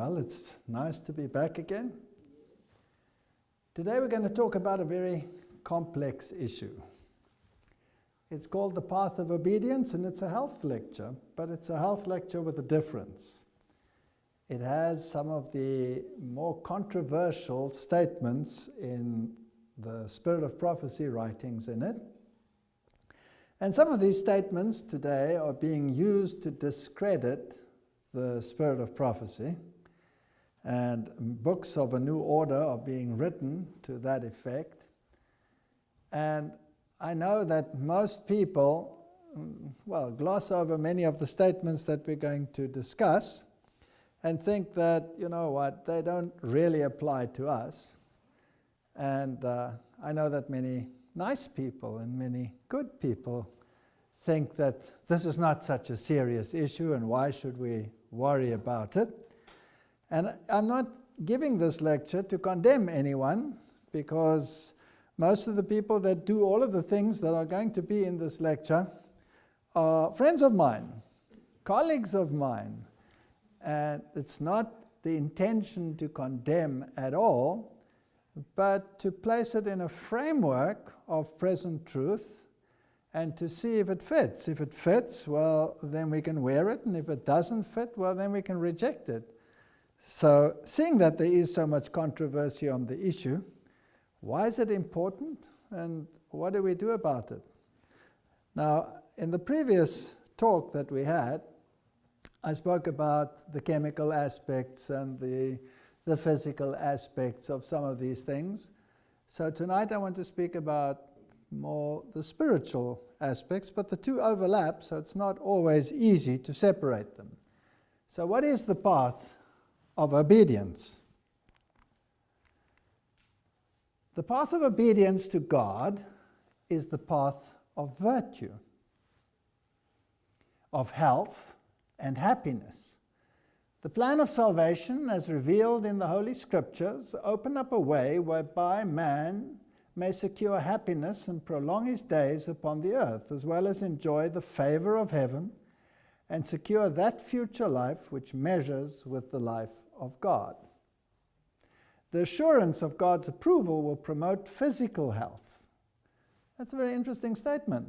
Well, it's nice to be back again. Today we're going to talk about a very complex issue. It's called the path of obedience, and it's a health lecture, but it's a health lecture with a difference. It has some of the more controversial statements in the Spirit of Prophecy writings in it. And some of these statements today are being used to discredit the Spirit of Prophecy. And books of a new order are being written to that effect. And I know that most people, gloss over many of the statements that we're going to discuss and think that, you know what, they don't really apply to us. And I know that many nice people and many good people think that this is not such a serious issue and why should we worry about it. And I'm not giving this lecture to condemn anyone, because most of the people that do all of the things that are going to be in this lecture are friends of mine, colleagues of mine. And it's not the intention to condemn at all, but to place it in a framework of present truth and to see if it fits. If it fits, well, then we can wear it, and if it doesn't fit, well, then we can reject it. So, seeing that there is so much controversy on the issue, why is it important, and what do we do about it? Now, in the previous talk that we had, I spoke about the chemical aspects and the physical aspects of some of these things. So tonight I want to speak about more the spiritual aspects, but the two overlap, so it's not always easy to separate them. So what is the path of obedience? The path of obedience to God is the path of virtue, of health and happiness. The plan of salvation, as revealed in the Holy Scriptures, open up a way whereby man may secure happiness and prolong his days upon the earth, as well as enjoy the favor of heaven and secure that future life which measures with the life of God. The assurance of God's approval will promote physical health. That's a very interesting statement.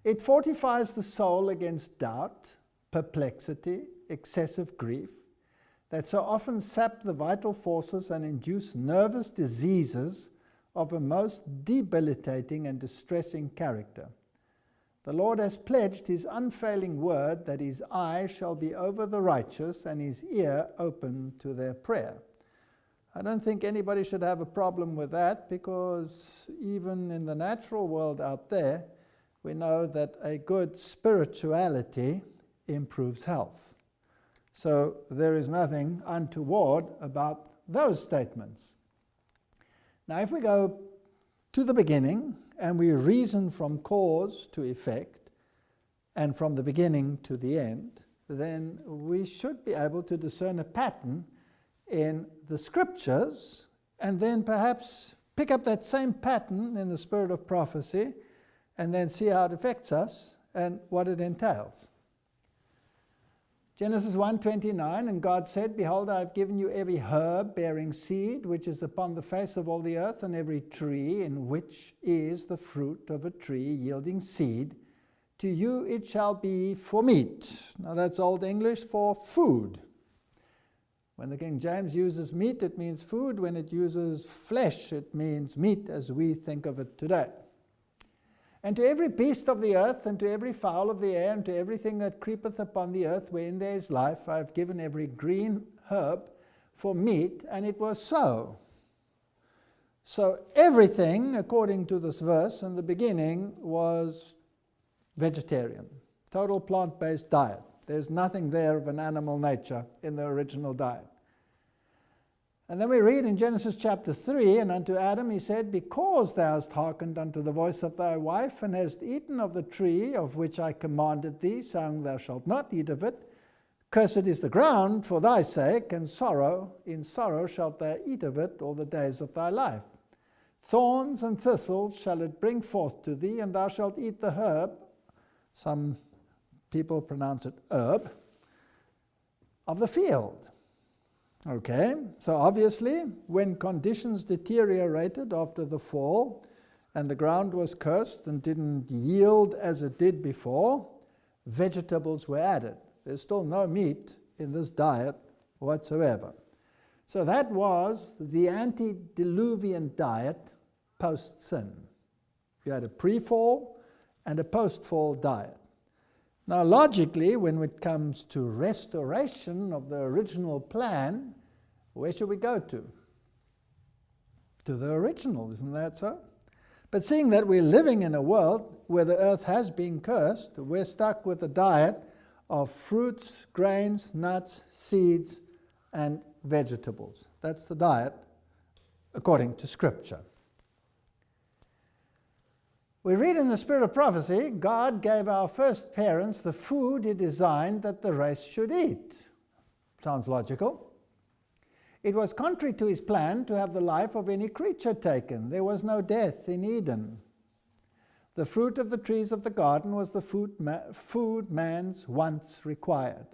It fortifies the soul against doubt, perplexity, excessive grief, that so often sap the vital forces and induce nervous diseases of a most debilitating and distressing character. The Lord has pledged his unfailing word that his eye shall be over the righteous and his ear open to their prayer. I don't think anybody should have a problem with that, because even in the natural world out there, we know that a good spirituality improves health. So there is nothing untoward about those statements. Now, if we go to the beginning and we reason from cause to effect and from the beginning to the end, then we should be able to discern a pattern in the Scriptures, and then perhaps pick up that same pattern in the Spirit of Prophecy and then see how it affects us and what it entails. Genesis 1:29, and God said, Behold, I have given you every herb bearing seed, which is upon the face of all the earth, and every tree in which is the fruit of a tree yielding seed. To you it shall be for meat. Now that's Old English for food. When the King James uses meat, it means food. When it uses flesh, it means meat as we think of it today. And to every beast of the earth, and to every fowl of the air, and to everything that creepeth upon the earth, wherein there is life, I have given every green herb for meat, and it was so. So everything, according to this verse, in the beginning was vegetarian, total plant-based diet. There's nothing there of an animal nature in the original diet. And then we read in Genesis chapter 3, and unto Adam he said, Because thou hast hearkened unto the voice of thy wife, and hast eaten of the tree of which I commanded thee, saying, Thou shalt not eat of it, cursed is the ground for thy sake, and in sorrow shalt thou eat of it all the days of thy life. Thorns and thistles shall it bring forth to thee, and thou shalt eat the herb. Some people pronounce it herb. of the field. Okay, so obviously when conditions deteriorated after the fall and the ground was cursed and didn't yield as it did before, vegetables were added. There's still no meat in this diet whatsoever. So that was the antediluvian diet post-sin. You had a pre-fall and a post-fall diet. Now logically, when it comes to restoration of the original plan, where should we go to? To the original, isn't that so? But seeing that we're living in a world where the earth has been cursed, we're stuck with a diet of fruits, grains, nuts, seeds, and vegetables. That's the diet according to Scripture. We read in the Spirit of Prophecy, God gave our first parents the food He designed that the race should eat. Sounds logical. It was contrary to His plan to have the life of any creature taken. There was no death in Eden. The fruit of the trees of the garden was the food man's wants required.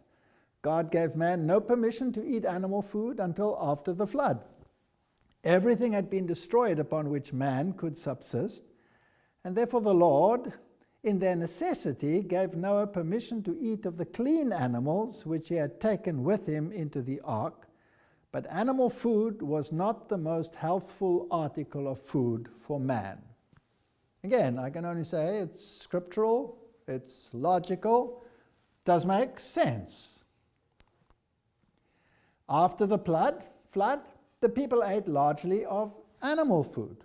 God gave man no permission to eat animal food until after the flood. Everything had been destroyed upon which man could subsist, and therefore the Lord, in their necessity, gave Noah permission to eat of the clean animals which he had taken with him into the ark, but animal food was not the most healthful article of food for man. Again, I can only say it's scriptural, it's logical, does make sense. After the flood, the people ate largely of animal food.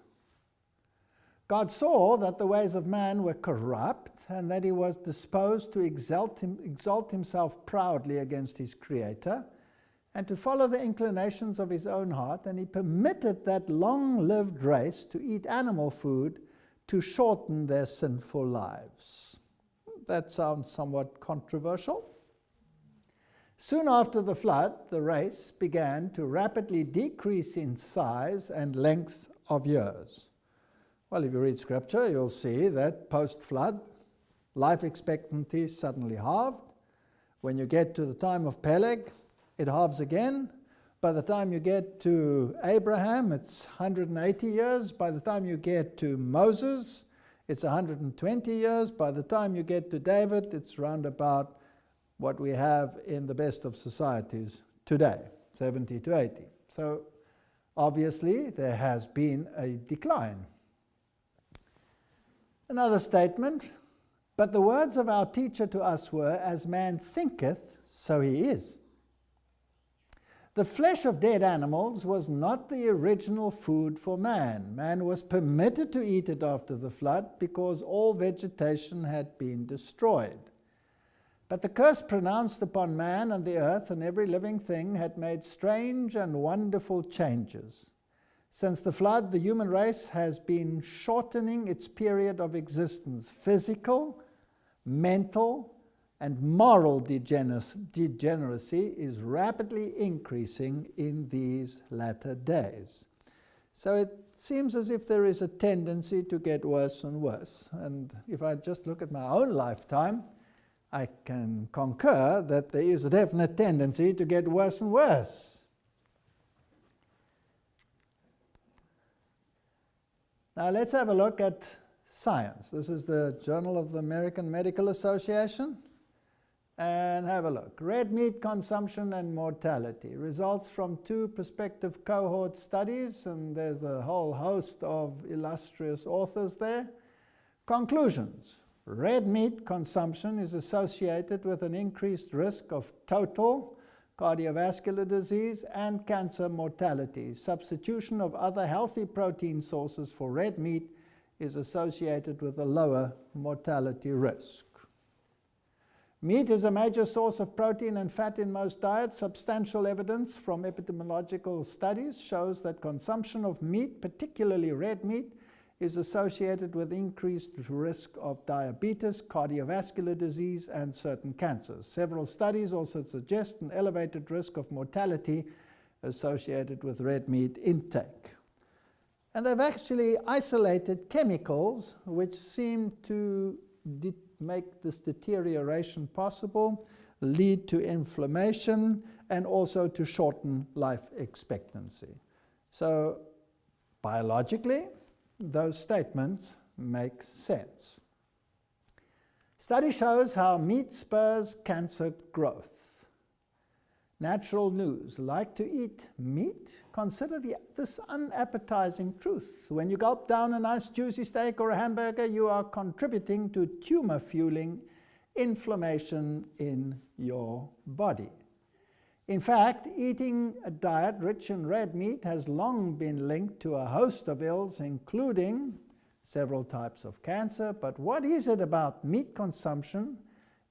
God saw that the ways of man were corrupt and that he was disposed to exalt himself proudly against his Creator and to follow the inclinations of his own heart, and he permitted that long-lived race to eat animal food to shorten their sinful lives. That sounds somewhat controversial. Soon after the flood, the race began to rapidly decrease in size and length of years. Well, if you read Scripture, you'll see that post-flood, life expectancy suddenly halved. When you get to the time of Peleg, it halves again. By the time you get to Abraham, it's 180 years. By the time you get to Moses, it's 120 years. By the time you get to David, it's round about what we have in the best of societies today, 70 to 80. So obviously there has been a decline. Another statement, but the words of our teacher to us were, as man thinketh, so he is. The flesh of dead animals was not the original food for man. Man was permitted to eat it after the flood because all vegetation had been destroyed. But the curse pronounced upon man and the earth and every living thing had made strange and wonderful changes. Since the flood, the human race has been shortening its period of existence. Physical, mental, and moral degeneracy is rapidly increasing in these latter days. So it seems as if there is a tendency to get worse and worse. And if I just look at my own lifetime, I can concur that there is a definite tendency to get worse and worse. Now let's have a look at Science. This is the Journal of the American Medical Association. And have a look. Red meat consumption and mortality. Results from 2 prospective cohort studies, and there's a whole host of illustrious authors there. Conclusions. Red meat consumption is associated with an increased risk of total cardiovascular disease and cancer mortality. Substitution of other healthy protein sources for red meat is associated with a lower mortality risk. Meat is a major source of protein and fat in most diets. Substantial evidence from epidemiological studies shows that consumption of meat, particularly red meat, is associated with increased risk of diabetes, cardiovascular disease, and certain cancers. Several studies also suggest an elevated risk of mortality associated with red meat intake. And they've actually isolated chemicals which seem to make this deterioration possible. lead to inflammation, and also to shorten life expectancy. So, biologically, those statements make sense. Study shows how meat spurs cancer growth. Natural news: like to eat meat? Consider this unappetizing truth. When you gulp down a nice juicy steak or a hamburger, you are contributing to tumor-fueling inflammation in your body. In fact, eating a diet rich in red meat has long been linked to a host of ills, including several types of cancer. But what is it about meat consumption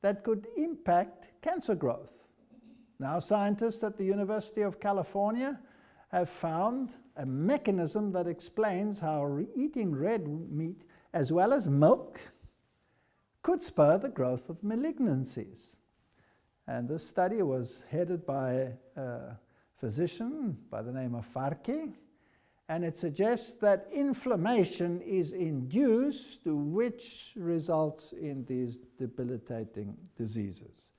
that could impact cancer growth? Now, scientists at the University of California have found a mechanism that explains how eating red meat, as well as milk, could spur the growth of malignancies. And this study was headed by a physician by the name of Farke, and it suggests that inflammation is induced, which results in these debilitating diseases.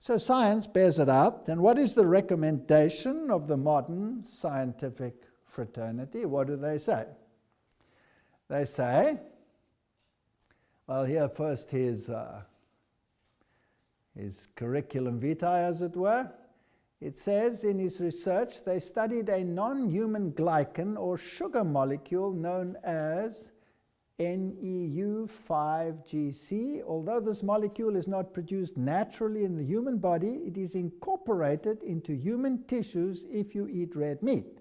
So science bears it out. And what is the recommendation of the modern scientific fraternity? What do they say? They say, well, here first his curriculum vitae, as it were. It says in his research they studied a non-human glycan or sugar molecule known as NEU5GC. Although this molecule is not produced naturally in the human body, it is incorporated into human tissues if you eat red meat.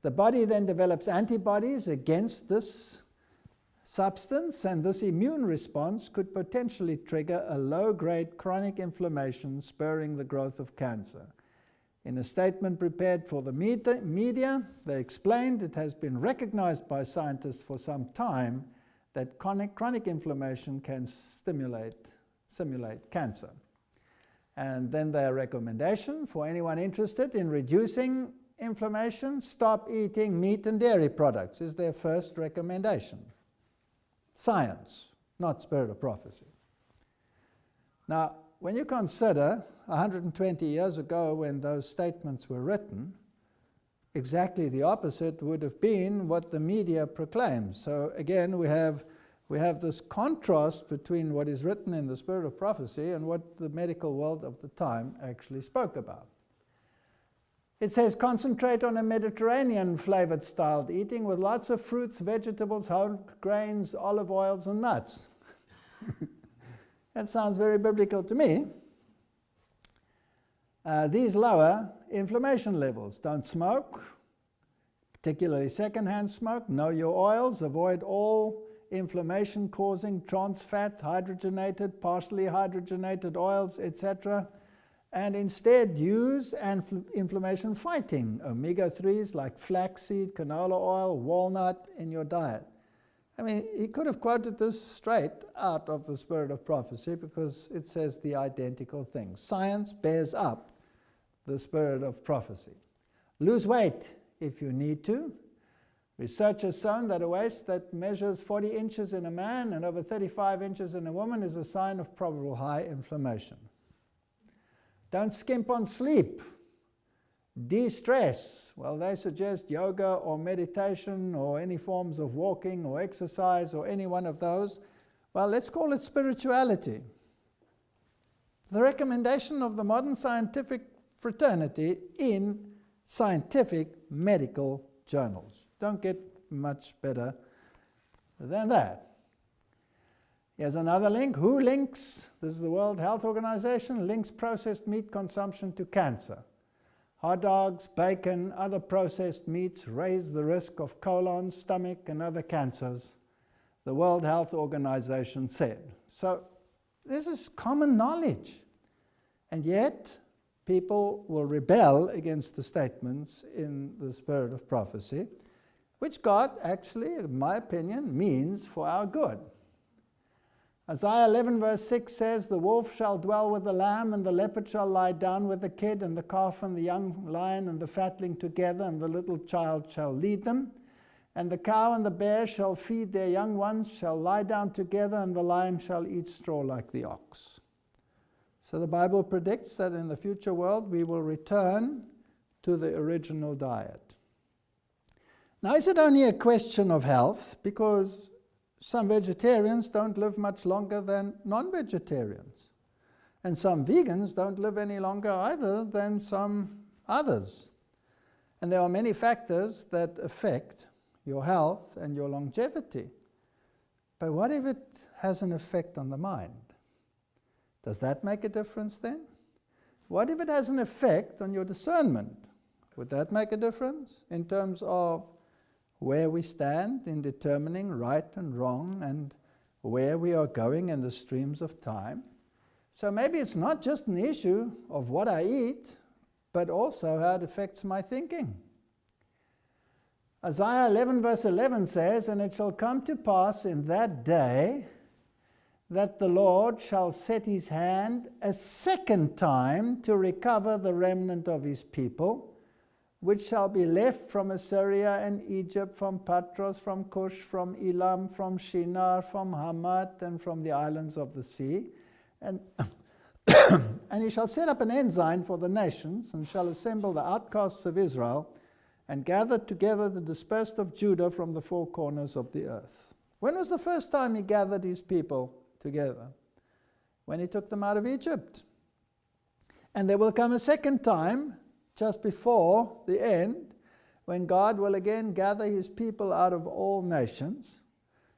The body then develops antibodies against this substance, and this immune response could potentially trigger a low-grade chronic inflammation, spurring the growth of cancer. In a statement prepared for the media, they explained it has been recognized by scientists for some time that chronic inflammation can simulate cancer. And then their recommendation for anyone interested in reducing inflammation: stop eating meat and dairy products, is their first recommendation. Science, not spirit of prophecy. Now, when you consider 120 years ago when those statements were written, exactly the opposite would have been what the media proclaims. So again, we have this contrast between what is written in the spirit of prophecy and what the medical world of the time actually spoke about. It says concentrate on a Mediterranean flavored styled eating with lots of fruits, vegetables, whole grains, olive oils, and nuts. That sounds very biblical to me. These lower inflammation levels. Don't smoke, particularly secondhand smoke. Know your oils. Avoid all inflammation-causing trans fat, hydrogenated, partially hydrogenated oils, etc. And instead use inflammation-fighting omega-3s like flaxseed, canola oil, walnut in your diet. I mean, he could have quoted this straight out of the spirit of prophecy because it says the identical thing. Science bears up the spirit of prophecy. Lose weight if you need to. Research has shown that a waist that measures 40 inches in a man and over 35 inches in a woman is a sign of probable high inflammation. Don't skimp on sleep. De-stress. Well, they suggest yoga or meditation or any forms of walking or exercise or any one of those. Well, let's call it spirituality. The recommendation of the modern scientific fraternity in scientific medical journals. Don't get much better than that. Here's another link. Who links? This is the World Health Organization, links processed meat consumption to cancer. Hot dogs, bacon, other processed meats raise the risk of colon, stomach, and other cancers, the World Health Organization said. So this is common knowledge. And yet, people will rebel against the statements in the spirit of prophecy, which God actually, in my opinion, means for our good. Isaiah 11 verse 6 says, the wolf shall dwell with the lamb, and the leopard shall lie down with the kid, and the calf and the young lion and the fatling together, and the little child shall lead them. And the cow and the bear shall feed their young ones, shall lie down together, and the lion shall eat straw like the ox. So the Bible predicts that in the future world we will return to the original diet. Now, is it only a question of health? Because some vegetarians don't live much longer than non-vegetarians. And some vegans don't live any longer either than some others. And there are many factors that affect your health and your longevity. But what if it has an effect on the mind? Does that make a difference then? What if it has an effect on your discernment? Would that make a difference in terms of where we stand in determining right and wrong and where we are going in the streams of time? So maybe it's not just an issue of what I eat, but also how it affects my thinking. Isaiah 11 verse 11 says, "And it shall come to pass in that day that the Lord shall set his hand a second time to recover the remnant of his people, which shall be left from Assyria and Egypt, from Patros, from Cush, from Elam, from Shinar, from Hamat, and from the islands of the sea. And he shall set up an ensign for the nations, and shall assemble the outcasts of Israel, and gather together the dispersed of Judah from the four corners of the earth." When was the first time he gathered his people together? When he took them out of Egypt. And there will come a second time, just before the end, when God will again gather his people out of all nations.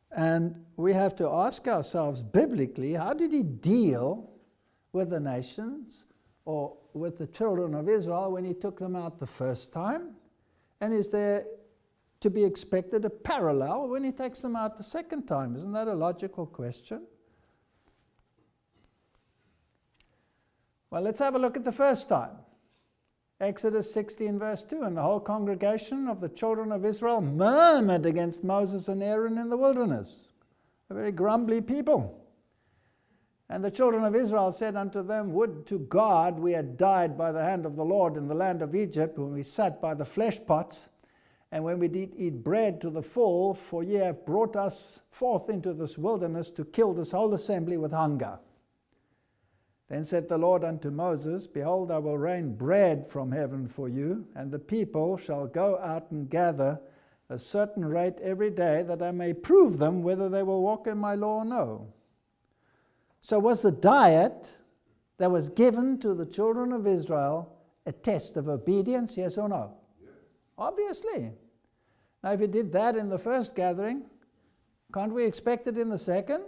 And we have to ask ourselves biblically, how did he deal with the nations or with the children of Israel when he took them out the first time? And is there to be expected a parallel when he takes them out the second time? Isn't that a logical question? Well, let's have a look at the first time. Exodus 16 verse 2, "And the whole congregation of the children of Israel murmured against Moses and Aaron in the wilderness." A very grumbly people. "And the children of Israel said unto them, Would to God we had died by the hand of the Lord in the land of Egypt, when we sat by the flesh pots, and when we did eat bread to the full, for ye have brought us forth into this wilderness to kill this whole assembly with hunger. Then said the Lord unto Moses, Behold, I will rain bread from heaven for you, and the people shall go out and gather a certain rate every day, that I may prove them whether they will walk in my law or no." So was the diet that was given to the children of Israel a test of obedience, yes or no? Yes. Obviously. Now if you did that in the first gathering, can't we expect it in the second?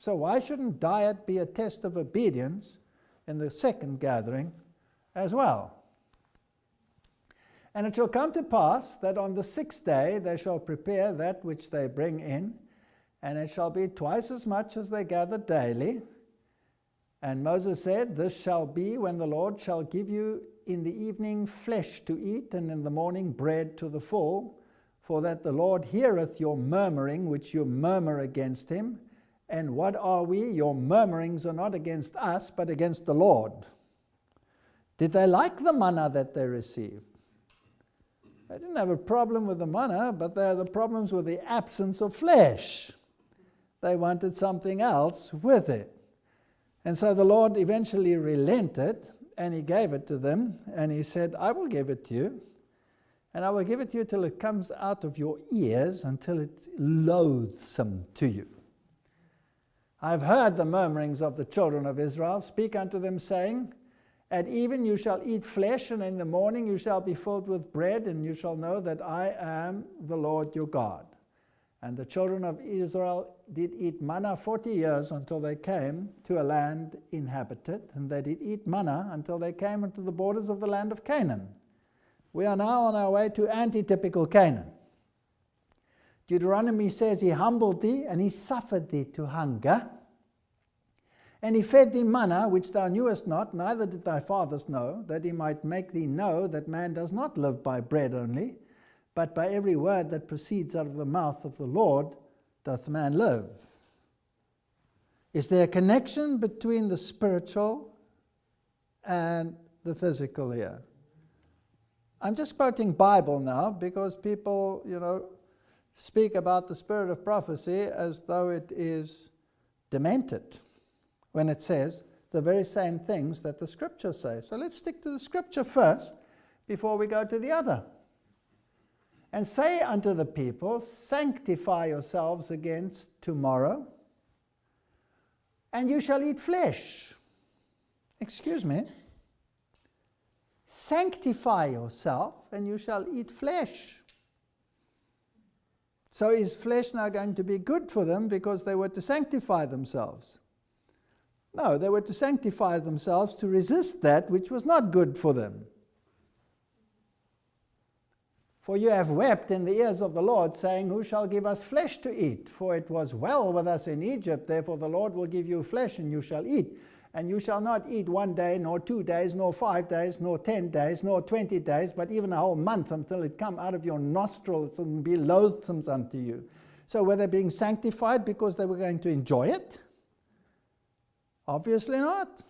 So why shouldn't diet be a test of obedience in the second gathering as well? "And it shall come to pass that on the 6th day they shall prepare that which they bring in, and it shall be twice as much as they gather daily. And Moses said, This shall be when the Lord shall give you in the evening flesh to eat, and in the morning bread to the full, for that the Lord heareth your murmuring, which you murmur against him. And what are we? Your murmurings are not against us, but against the Lord." Did they like the manna that they received? They didn't have a problem with the manna, but they had the problems with the absence of flesh. They wanted something else with it. And so the Lord eventually relented, and he gave it to them, and he said, "I will give it to you, and I will give it to you till it comes out of your ears, until it's loathsome to you. I've heard the murmurings of the children of Israel. Speak unto them, saying, At even you shall eat flesh, and in the morning you shall be filled with bread, and you shall know that I am the Lord your God. And the children of Israel did eat manna 40 years until they came to a land inhabited, and they did eat manna until they came into the borders of the land of Canaan." We are now on our way to anti-typical Canaan. Deuteronomy says, "He humbled thee, and he suffered thee to hunger. And he fed thee manna, which thou knewest not, neither did thy fathers know, that he might make thee know that man does not live by bread only, but by every word that proceeds out of the mouth of the Lord doth man live." Is there a connection between the spiritual and the physical here? I'm just quoting Bible now, because people, speak about the spirit of prophecy as though it is demented, when it says the very same things that the Scripture says. So let's stick to the Scripture first before we go to the other. And say unto the people, sanctify yourselves against tomorrow, and you shall eat flesh. Excuse me. Sanctify yourself, and you shall eat flesh. So is flesh now going to be good for them because they were to sanctify themselves? No, they were to sanctify themselves to resist that which was not good for them. For you have wept in the ears of the Lord, saying, who shall give us flesh to eat? For it was well with us in Egypt, therefore the Lord will give you flesh, and you shall eat. And you shall not eat 1 day, nor 2 days, nor 5 days, nor 10 days, nor 20 days, but even a whole month, until it come out of your nostrils and be loathsome unto you. So were they being sanctified because they were going to enjoy it? Obviously not.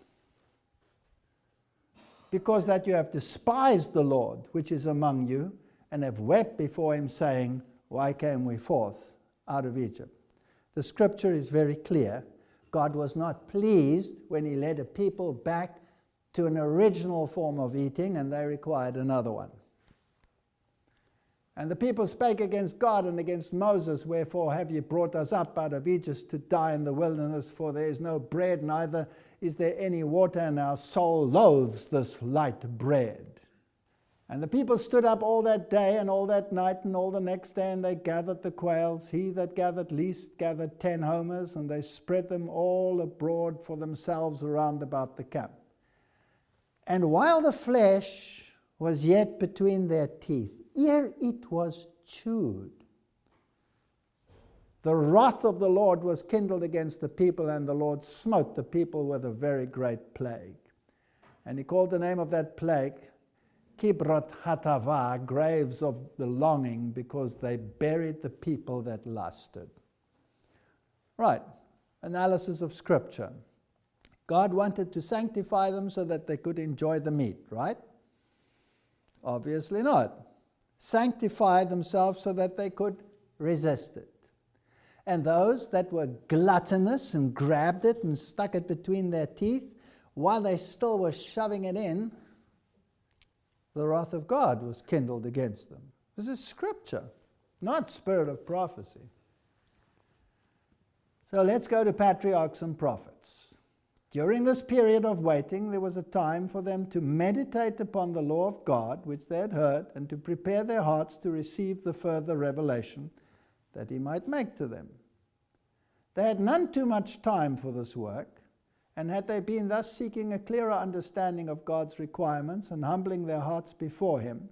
Because that you have despised the Lord, which is among you, and have wept before him, saying, why came we forth out of Egypt? The Scripture is very clear. God was not pleased when he led a people back to an original form of eating, and they required another one. And the people spake against God and against Moses, wherefore have ye brought us up out of Egypt to die in the wilderness? For there is no bread, neither is there any water, and our soul loathes this light bread. And the people stood up all that day and all that night and all the next day, and they gathered the quails. He that gathered least gathered 10 homers, and they spread them all abroad for themselves around about the camp. And while the flesh was yet between their teeth, ere it was chewed, the wrath of the Lord was kindled against the people, and the Lord smote the people with a very great plague. And he called the name of that plague Kibroth Hatava, graves of the longing, because they buried the people that lusted. Right, analysis of Scripture. God wanted to sanctify them so that they could enjoy the meat, right? Obviously not. Sanctify themselves so that they could resist it. And those that were gluttonous and grabbed it and stuck it between their teeth, while they still were shoving it in, the wrath of God was kindled against them. This is Scripture, not spirit of prophecy. So let's go to patriarchs and prophets. During this period of waiting, there was a time for them to meditate upon the law of God, which they had heard, and to prepare their hearts to receive the further revelation that he might make to them. They had none too much time for this work, and had they been thus seeking a clearer understanding of God's requirements and humbling their hearts before him,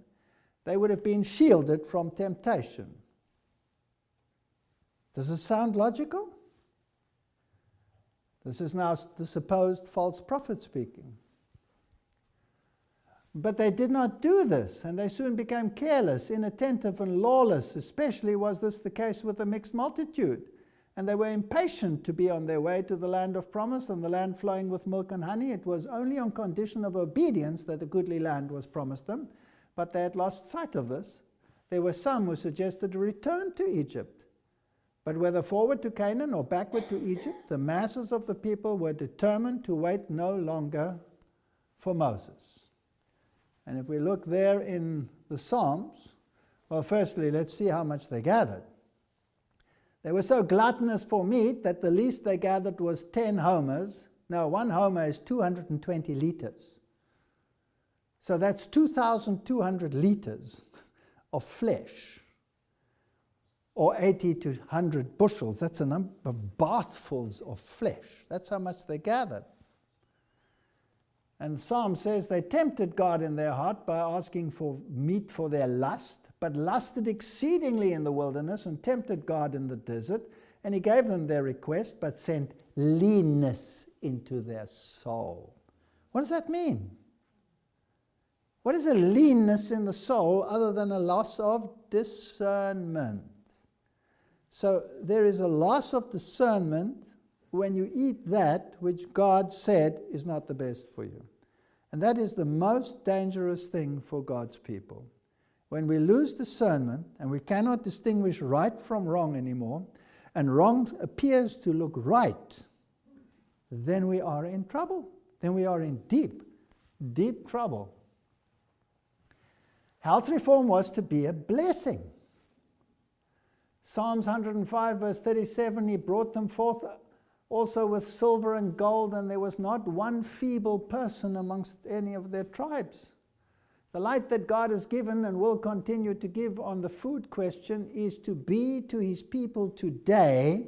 they would have been shielded from temptation. Does it sound logical? This is now the supposed false prophet speaking. But they did not do this, and they soon became careless, inattentive, and lawless. Especially was this the case with the mixed multitude. And they were impatient to be on their way to the land of promise and the land flowing with milk and honey. It was only on condition of obedience that the goodly land was promised them, but they had lost sight of this. There were some who suggested a return to Egypt. But whether forward to Canaan or backward to Egypt, the masses of the people were determined to wait no longer for Moses. And if we look there in the Psalms, well, firstly, let's see how much they gathered. They were so gluttonous for meat that the least they gathered was 10 homers. Now, 1 homer is 220 liters. So that's 2,200 liters of flesh, or 80 to 100 bushels. That's a number of bathfuls of flesh. That's how much they gathered. And the Psalm says they tempted God in their heart by asking for meat for their lust, but lusted exceedingly in the wilderness and tempted God in the desert. And he gave them their request, but sent leanness into their soul. What does that mean? What is a leanness in the soul other than a loss of discernment? So there is a loss of discernment when you eat that which God said is not the best for you. And that is the most dangerous thing for God's people. When we lose discernment and we cannot distinguish right from wrong anymore, and wrong appears to look right, then we are in trouble. then we are in deep, deep trouble. Health reform was to be a blessing. Psalms 105 verse 37, he brought them forth also with silver and gold, and there was not one feeble person amongst any of their tribes. The light that God has given and will continue to give on the food question is to be to his people today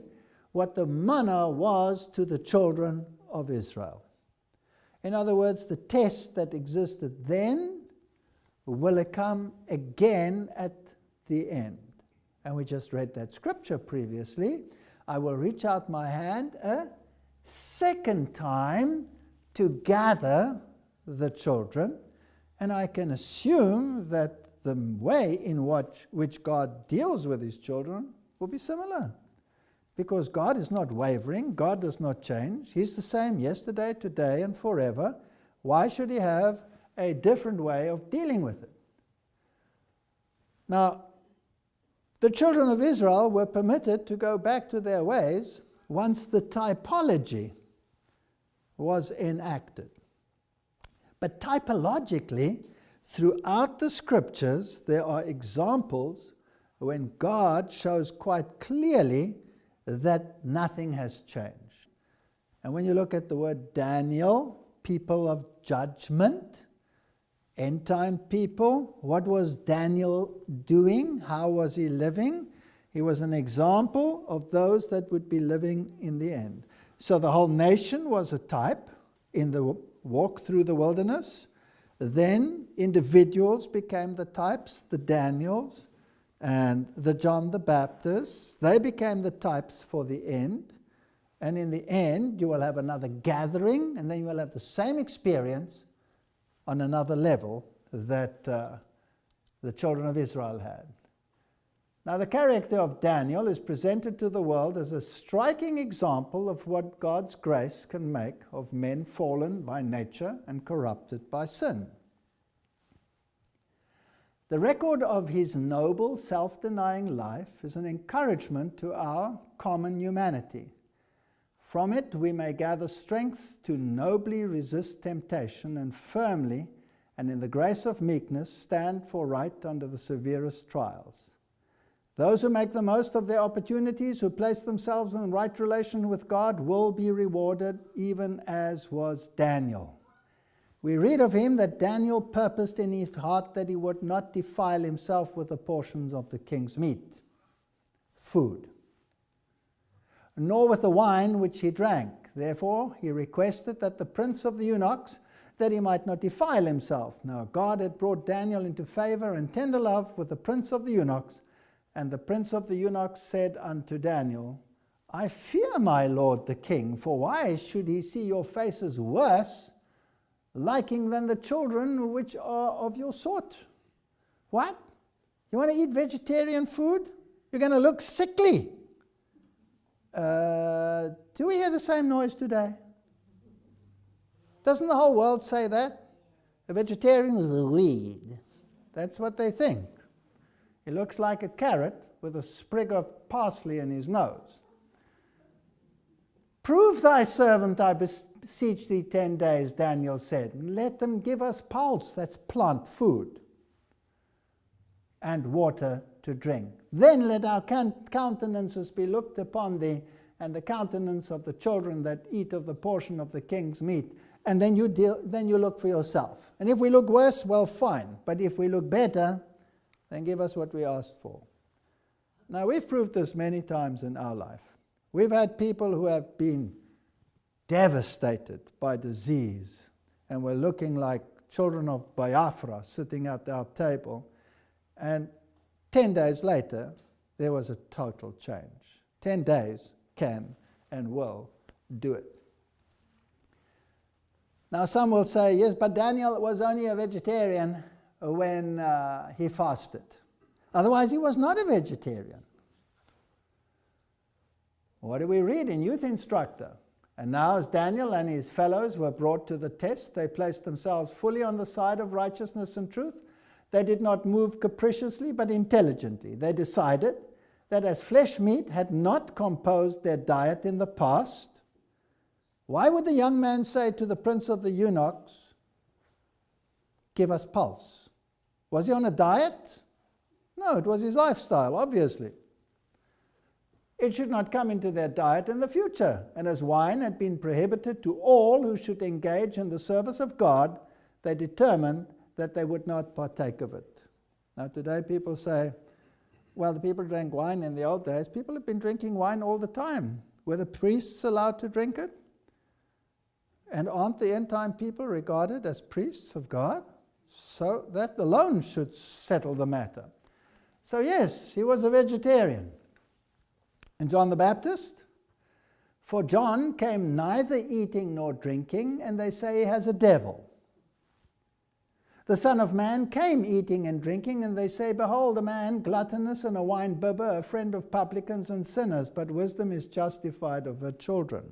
what the manna was to the children of Israel. In other words, the test that existed then will come again at the end. And we just read that scripture previously. I will reach out my hand a second time to gather the children. And I can assume that the way in which God deals with his children will be similar. Because God is not wavering. God does not change. He's the same yesterday, today, and forever. Why should he have a different way of dealing with it? Now, the children of Israel were permitted to go back to their ways once the typology was enacted. But typologically, throughout the scriptures, there are examples when God shows quite clearly that nothing has changed. And when you look at the word Daniel, people of judgment, end-time people, what was Daniel doing? How was he living? He was an example of those that would be living in the end. So the whole nation was a type in the walk through the wilderness. Then individuals became the types, the Daniels and the John the Baptist. They became the types for the end. And in the end, you will have another gathering, and then you will have the same experience on another level that the children of Israel had. Now, the character of Daniel is presented to the world as a striking example of what God's grace can make of men fallen by nature and corrupted by sin. The record of his noble, self-denying life is an encouragement to our common humanity. From it, we may gather strength to nobly resist temptation and firmly, and in the grace of meekness, stand for right under the severest trials. Those who make the most of their opportunities, who place themselves in right relation with God, will be rewarded, even as was Daniel. We read of him that Daniel purposed in his heart that he would not defile himself with the portions of the king's meat, food, nor with the wine which he drank. Therefore he requested that the prince of the eunuchs, that he might not defile himself. Now God had brought Daniel into favor and tender love with the prince of the eunuchs, and the prince of the eunuchs said unto Daniel, I fear my lord the king, for why should he see your faces worse, liking than the children which are of your sort? What? You want to eat vegetarian food? You're going to look sickly. Do we hear the same noise today? Doesn't the whole world say that? A vegetarian is a weed. That's what they think. He looks like a carrot with a sprig of parsley in his nose. Prove thy servant, I beseech thee, 10 days, Daniel said. Let them give us pulse, that's plant food, and water to drink. Then let our countenances be looked upon thee, and the countenance of the children that eat of the portion of the king's meat. And then you look for yourself. And if we look worse, well, fine. But if we look better, then give us what we asked for. Now, we've proved this many times in our life. We've had people who have been devastated by disease, and were looking like children of Biafra sitting at our table. And 10 days later, there was a total change. 10 days can and will do it. Now some will say, yes, but Daniel was only a vegetarian when he fasted. Otherwise, he was not a vegetarian. What do we read in Youth Instructor? And now as Daniel and his fellows were brought to the test, they placed themselves fully on the side of righteousness and truth. They did not move capriciously, but intelligently. They decided that as flesh meat had not composed their diet in the past, Why would the young man say to the prince of the eunuchs, give us pulse? Was he on a diet? No, it was his lifestyle, obviously. It should not come into their diet in the future. And as wine had been prohibited to all who should engage in the service of God, they determined that they would not partake of it. Now today people say, well, the people drank wine in the old days. People have been drinking wine all the time. Were the priests allowed to drink it? And aren't the end time people regarded as priests of God? So that alone should settle the matter. So yes, he was a vegetarian. And John the Baptist? For John came neither eating nor drinking, and they say he has a devil. The Son of Man came eating and drinking, and they say, behold, a man gluttonous and a wine-bibber, a friend of publicans and sinners, but wisdom is justified of her children.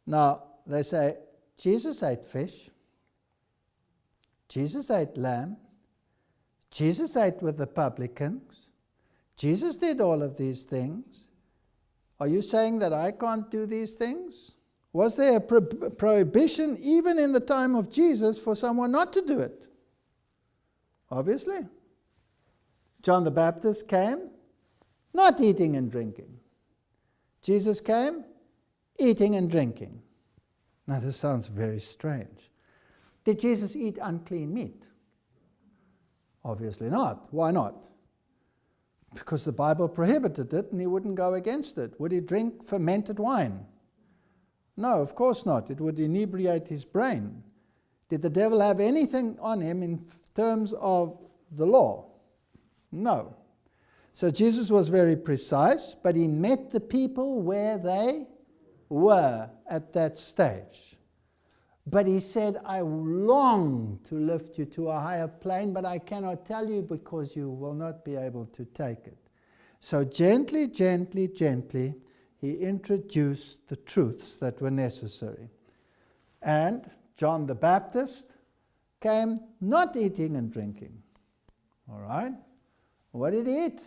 Now, they say, Jesus ate fish, Jesus ate lamb, Jesus ate with the publicans, Jesus did all of these things. Are you saying that I can't do these things? Was there a prohibition even in the time of Jesus for someone not to do it? Obviously. John the Baptist came not eating and drinking. Jesus came eating and drinking. Now this sounds very strange. Did Jesus eat unclean meat? Obviously not. Why not? Because the Bible prohibited it and he wouldn't go against it. Would he drink fermented wine? No, of course not. It would inebriate his brain. Did the devil have anything on him in terms of the law? No. So Jesus was very precise, but he met the people where they were at that stage. But he said, I long to lift you to a higher plane, but I cannot tell you because you will not be able to take it. So gently, gently, gently, he introduced the truths that were necessary. And John the Baptist came not eating and drinking. All right? What did he eat?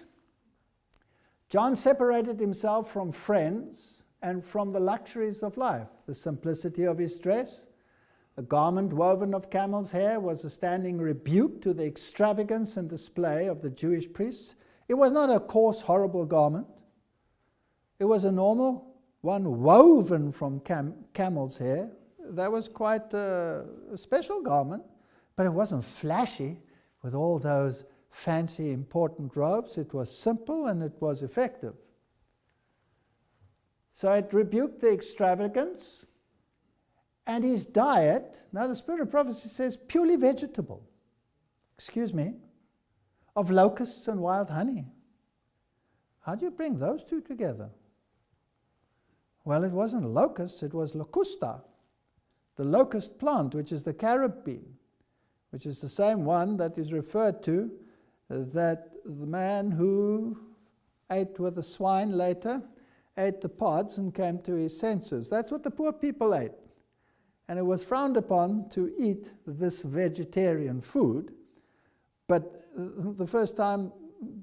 John separated himself from friends and from the luxuries of life, the simplicity of his dress. A garment woven of camel's hair was a standing rebuke to the extravagance and display of the Jewish priests. It was not a coarse, horrible garment. It was a normal one woven from camel's hair. That was quite a special garment, but it wasn't flashy with all those fancy, important robes. It was simple and it was effective. So it rebuked the extravagance. And his diet, now the Spirit of Prophecy says purely vegetable, of locusts and wild honey. How do you bring those two together? Well, it wasn't locusts, it was locusta, the locust plant, which is the carob bean, which is the same one that is referred to, that the man who ate with the swine later ate the pods and came to his senses. That's what the poor people ate. And it was frowned upon to eat this vegetarian food. But the first time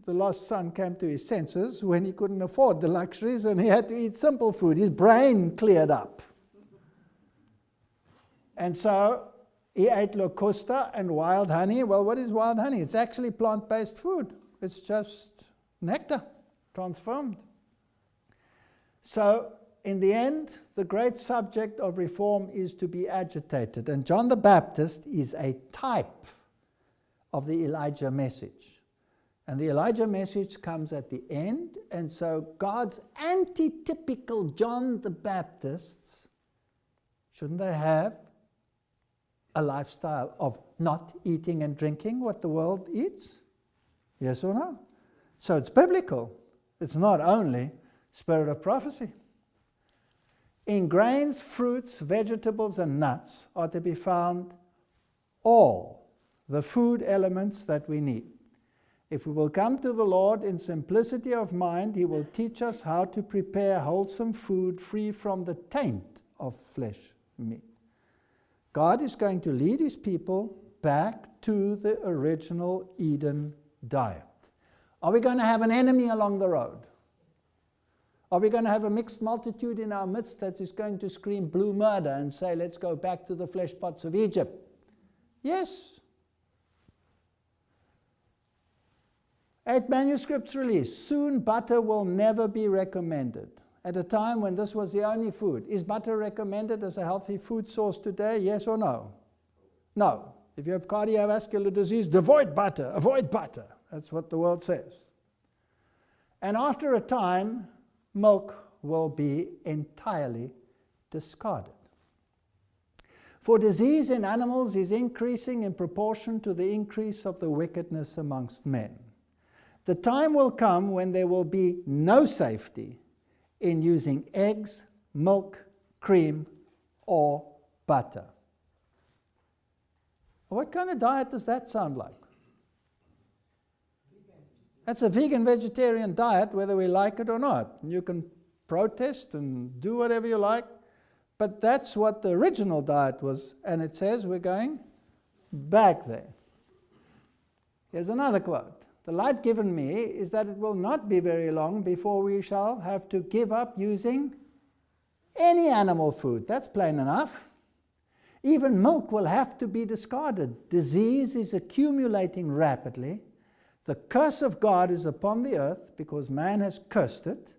the lost son came to his senses, when he couldn't afford the luxuries and he had to eat simple food, his brain cleared up. And so he ate locusta and wild honey. Well, what is wild honey? It's actually plant-based food. It's just nectar transformed. So in the end, the great subject of reform is to be agitated. And John the Baptist is a type of the Elijah message. And the Elijah message comes at the end. And so God's antitypical John the Baptists, shouldn't they have a lifestyle of not eating and drinking what the world eats? Yes or no? So it's biblical. It's not only Spirit of Prophecy. In grains, fruits, vegetables, and nuts are to be found all the food elements that we need. If we will come to the Lord in simplicity of mind, He will teach us how to prepare wholesome food free from the taint of flesh meat. God is going to lead His people back to the original Eden diet. Are we going to have an enemy along the road? Are we going to have a mixed multitude in our midst that is going to scream blue murder and say, let's go back to the flesh pots of Egypt? Yes. 8 manuscripts released. Soon butter will never be recommended. At a time when this was the only food. Is butter recommended as a healthy food source today? Yes or no? No. If you have cardiovascular disease, avoid butter, avoid butter. That's what the world says. And after a time, milk will be entirely discarded. For disease in animals is increasing in proportion to the increase of the wickedness amongst men. The time will come when there will be no safety in using eggs, milk, cream, or butter. What kind of diet does that sound like? That's a vegan-vegetarian diet, whether we like it or not. And you can protest and do whatever you like, but that's what the original diet was, and it says we're going back there. Here's another quote. The light given me is that it will not be very long before we shall have to give up using any animal food. That's plain enough. Even milk will have to be discarded. Disease is accumulating rapidly. The curse of God is upon the earth because man has cursed it.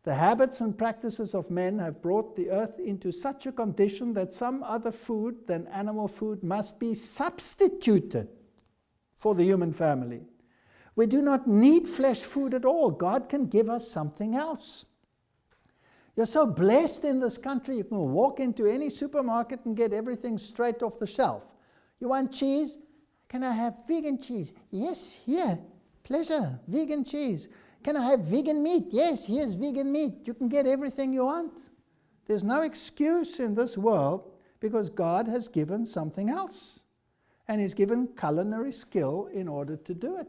The habits and practices of men have brought the earth into such a condition that some other food than animal food must be substituted for the human family. We do not need flesh food at all. God can give us something else. You're so blessed in this country, you can walk into any supermarket and get everything straight off the shelf. You want cheese? Can I have vegan cheese? Yes, here. Pleasure. Vegan cheese. Can I have vegan meat? Yes, here's vegan meat. You can get everything you want. There's no excuse in this world because God has given something else. And He's given culinary skill in order to do it.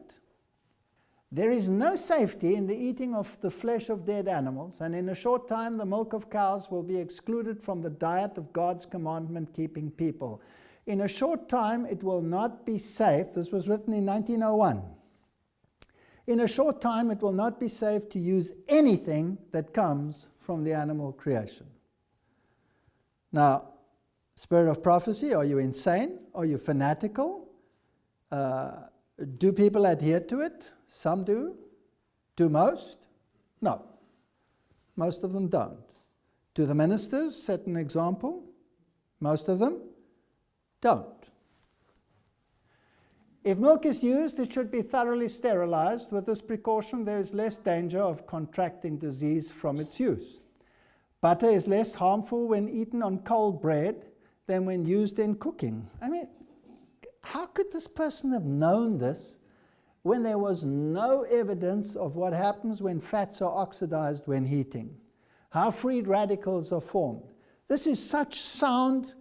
There is no safety in the eating of the flesh of dead animals, and in a short time the milk of cows will be excluded from the diet of God's commandment-keeping people. In a short time it will not be safe. This was written in 1901. In a short time it will not be safe to use anything that comes from the animal creation. Now, spirit of prophecy, are you insane? Are you fanatical? Do people adhere to it? Some do. Do most? No. Most of them don't. Do the ministers set an example? Most of them don't. If milk is used, it should be thoroughly sterilized. With this precaution, there is less danger of contracting disease from its use. Butter is less harmful when eaten on cold bread than when used in cooking. I mean, how could this person have known this when there was no evidence of what happens when fats are oxidized when heating? How free radicals are formed. This is such sound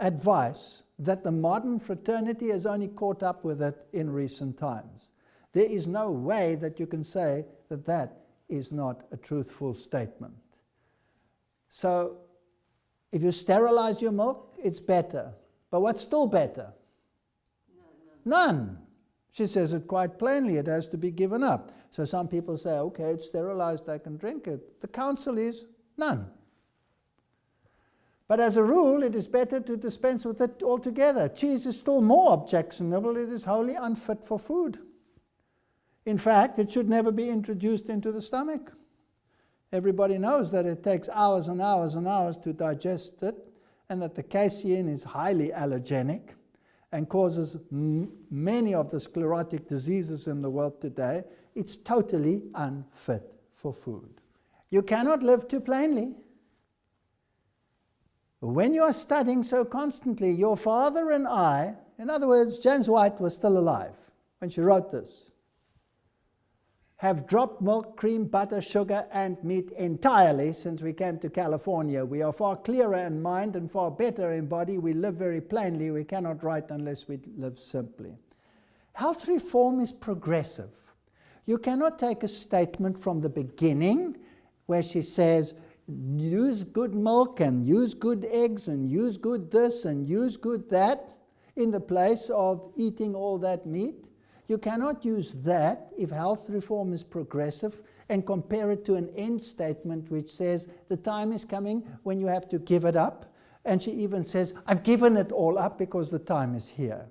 advice that the modern fraternity has only caught up with it in recent times. There is no way that you can say that that is not a truthful statement. So, if you sterilize your milk, it's better. But what's still better? None. She says it quite plainly, it has to be given up. So some people say, okay, it's sterilized, I can drink it. The counsel is none. But as a rule, it is better to dispense with it altogether. Cheese is still more objectionable. It is wholly unfit for food. In fact, it should never be introduced into the stomach. Everybody knows that it takes hours and hours and hours to digest it, and that the casein is highly allergenic and causes many of the sclerotic diseases in the world today. It's totally unfit for food. You cannot live too plainly. When you are studying so constantly, your father and I, in other words, James White was still alive when she wrote this, have dropped milk, cream, butter, sugar, and meat entirely since we came to California. We are far clearer in mind and far better in body. We live very plainly. We cannot write unless we live simply. Health reform is progressive. You cannot take a statement from the beginning where she says, use good milk and use good eggs and use good this and use good that in the place of eating all that meat. You cannot use that if health reform is progressive and compare it to an end statement which says the time is coming when you have to give it up. And she even says, I've given it all up because the time is here.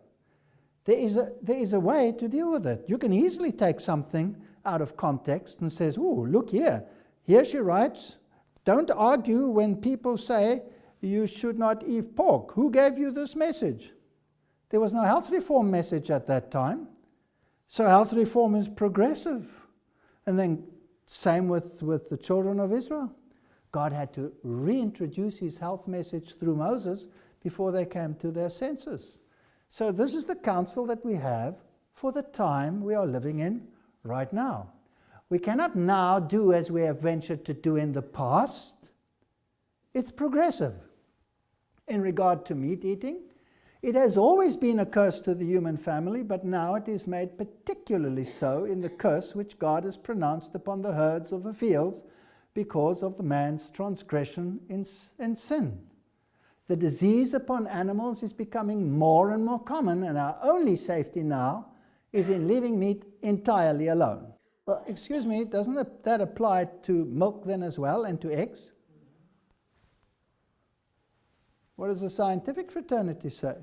There is a way to deal with it. You can easily take something out of context and says, oh, look here. Here she writes, don't argue when people say you should not eat pork. Who gave you this message? There was no health reform message at that time. So health reform is progressive. And then same with the children of Israel. God had to reintroduce his health message through Moses before they came to their senses. So this is the counsel that we have for the time we are living in right now. We cannot now do as we have ventured to do in the past. It's progressive. In regard to meat eating, it has always been a curse to the human family, but now it is made particularly so in the curse which God has pronounced upon the herds of the fields because of the man's transgression in sin. The disease upon animals is becoming more and more common, and our only safety now is in leaving meat entirely alone. Well, excuse me, doesn't that apply to milk then as well, and to eggs? What does the scientific fraternity say?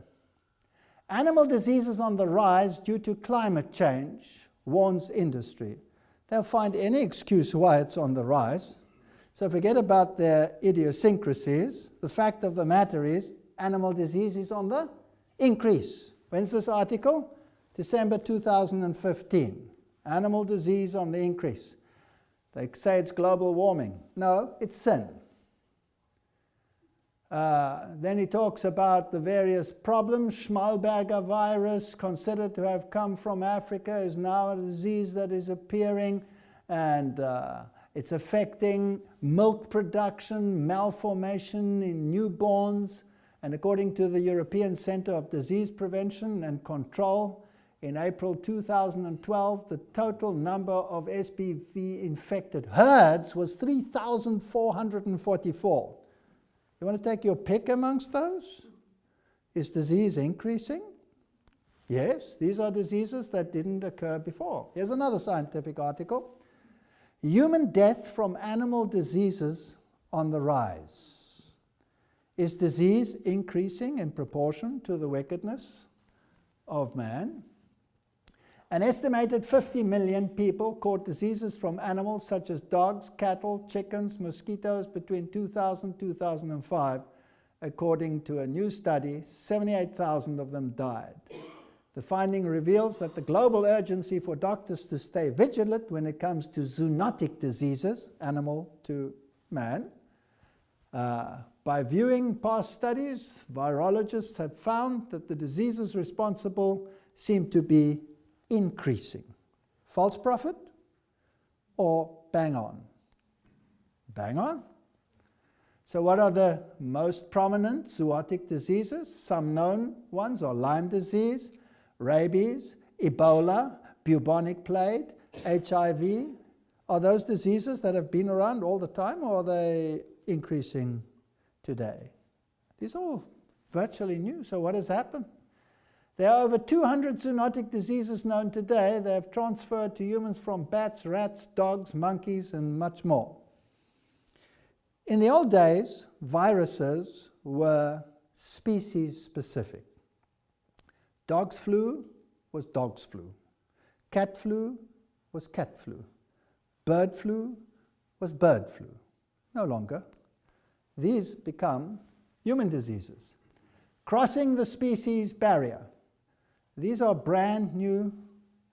Animal diseases on the rise due to climate change, warns industry. They'll find any excuse why it's on the rise. So forget about their idiosyncrasies. The fact of the matter is animal disease is on the increase. When's this article? December 2015. Animal disease on the increase. They say it's global warming. No, it's sin. Then he talks about the various problems. Schmalberger virus, considered to have come from Africa, is now a disease that is appearing, and it's affecting milk production, malformation in newborns, and according to the European Centre of Disease Prevention and Control, in April 2012, the total number of SPV-infected herds was 3,444. You want to take your pick amongst those? Is disease increasing? Yes, these are diseases that didn't occur before. Here's another scientific article. Human death from animal diseases on the rise. Is disease increasing in proportion to the wickedness of man? An estimated 50 million people caught diseases from animals such as dogs, cattle, chickens, mosquitoes between 2000 and 2005. According to a new study, 78,000 of them died. The finding reveals that the global urgency for doctors to stay vigilant when it comes to zoonotic diseases, animal to man. By viewing past studies, virologists have found that the diseases responsible seem to be increasing. False prophet or bang on? Bang on. So what are the most prominent zoonotic diseases? Some known ones are Lyme disease, rabies, Ebola, bubonic plague, HIV. Are those diseases that have been around all the time, or are they increasing today? These are all virtually new. So what has happened? There are over 200 zoonotic diseases known today. They have transferred to humans from bats, rats, dogs, monkeys, and much more. In the old days, viruses were species-specific. Dog's flu was dog's flu. Cat flu was cat flu. Bird flu was bird flu. No longer. These become human diseases. Crossing the species barrier. These are brand new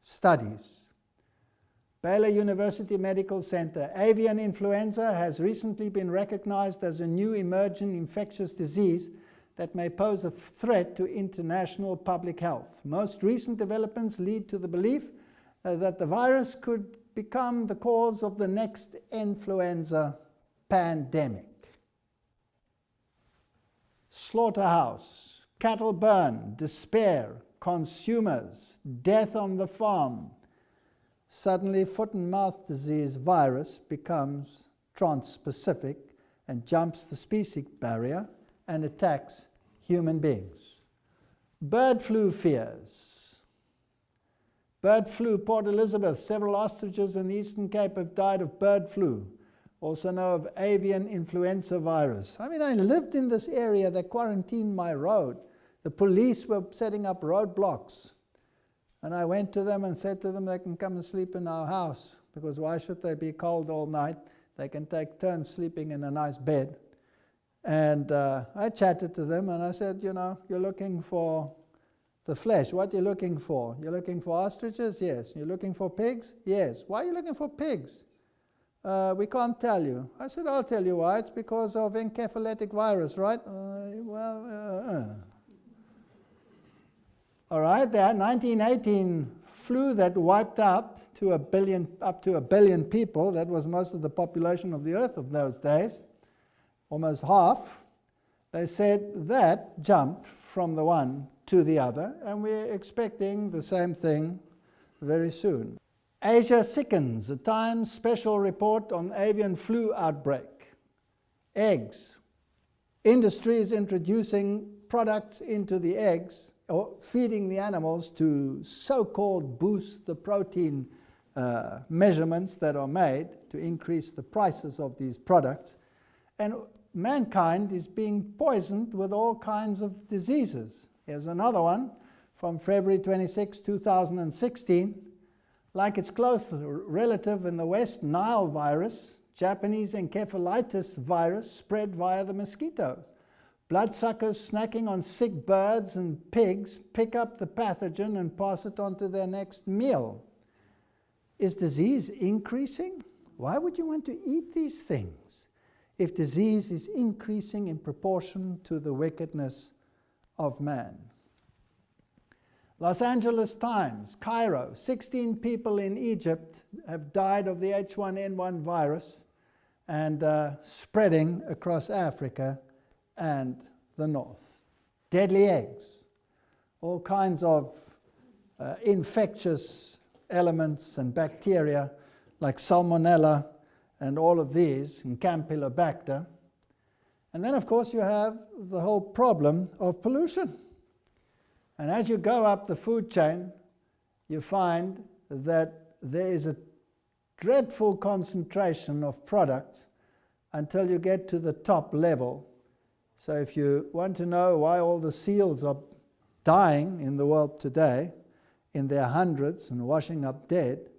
studies. Baylor University Medical Center. Avian influenza has recently been recognized as a new emerging infectious disease that may pose a threat to international public health. Most recent developments lead to the belief that the virus could become the cause of the next influenza pandemic. Slaughterhouse, cattle burn, despair, consumers, death on the farm. Suddenly, foot and mouth disease virus becomes trans-specific and jumps the species barrier and attacks human beings. Bird flu fears. Bird flu, Port Elizabeth. Several ostriches in the Eastern Cape have died of bird flu, also known of avian influenza virus. I mean, I lived in this area. They quarantined my road. The police were setting up roadblocks. And I went to them and said to them they can come and sleep in our house, because why should they be cold all night? They can take turns sleeping in a nice bed. And I chatted to them and I said, you know, you're looking for the flesh. What are you looking for? You're looking for ostriches? Yes. You're looking for pigs? Yes. Why are you looking for pigs? We can't tell you. I said, I'll tell you why. It's because of encephalitic virus, right? All right, there, 1918 flu that wiped out up to a billion people. That was most of the population of the earth of those days, almost half. They said that jumped from the one to the other, and we're expecting the same thing very soon. Asia sickens, a Times special report on avian flu outbreak. Eggs. Industry is introducing products into the eggs, or feeding the animals to so-called boost the protein measurements that are made to increase the prices of these products. And mankind is being poisoned with all kinds of diseases. Here's another one from February 26, 2016. Like its close relative in the West, Nile virus, Japanese encephalitis virus spread via the mosquitoes. Bloodsuckers snacking on sick birds and pigs pick up the pathogen and pass it on to their next meal. Is disease increasing? Why would you want to eat these things if disease is increasing in proportion to the wickedness of man? Los Angeles Times, Cairo, 16 people in Egypt have died of the H1N1 virus and spreading across Africa and the north. Deadly eggs, all kinds of infectious elements and bacteria like salmonella and all of these, and Campylobacter. And then, of course, you have the whole problem of pollution. And as you go up the food chain, you find that there is a dreadful concentration of products until you get to the top level. So if you want to know why all the seals are dying in the world today, in their hundreds and washing up dead,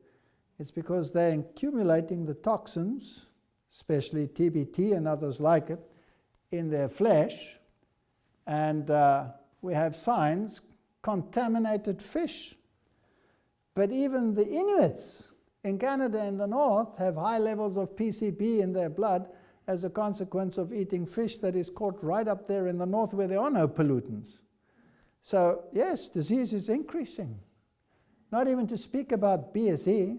it's because they're accumulating the toxins, especially TBT and others like it, in their flesh. And we have signs, contaminated fish. But even the Inuits in Canada in the north have high levels of PCB in their blood as a consequence of eating fish that is caught right up there in the north where there are no pollutants. So yes, disease is increasing. Not even to speak about BSE,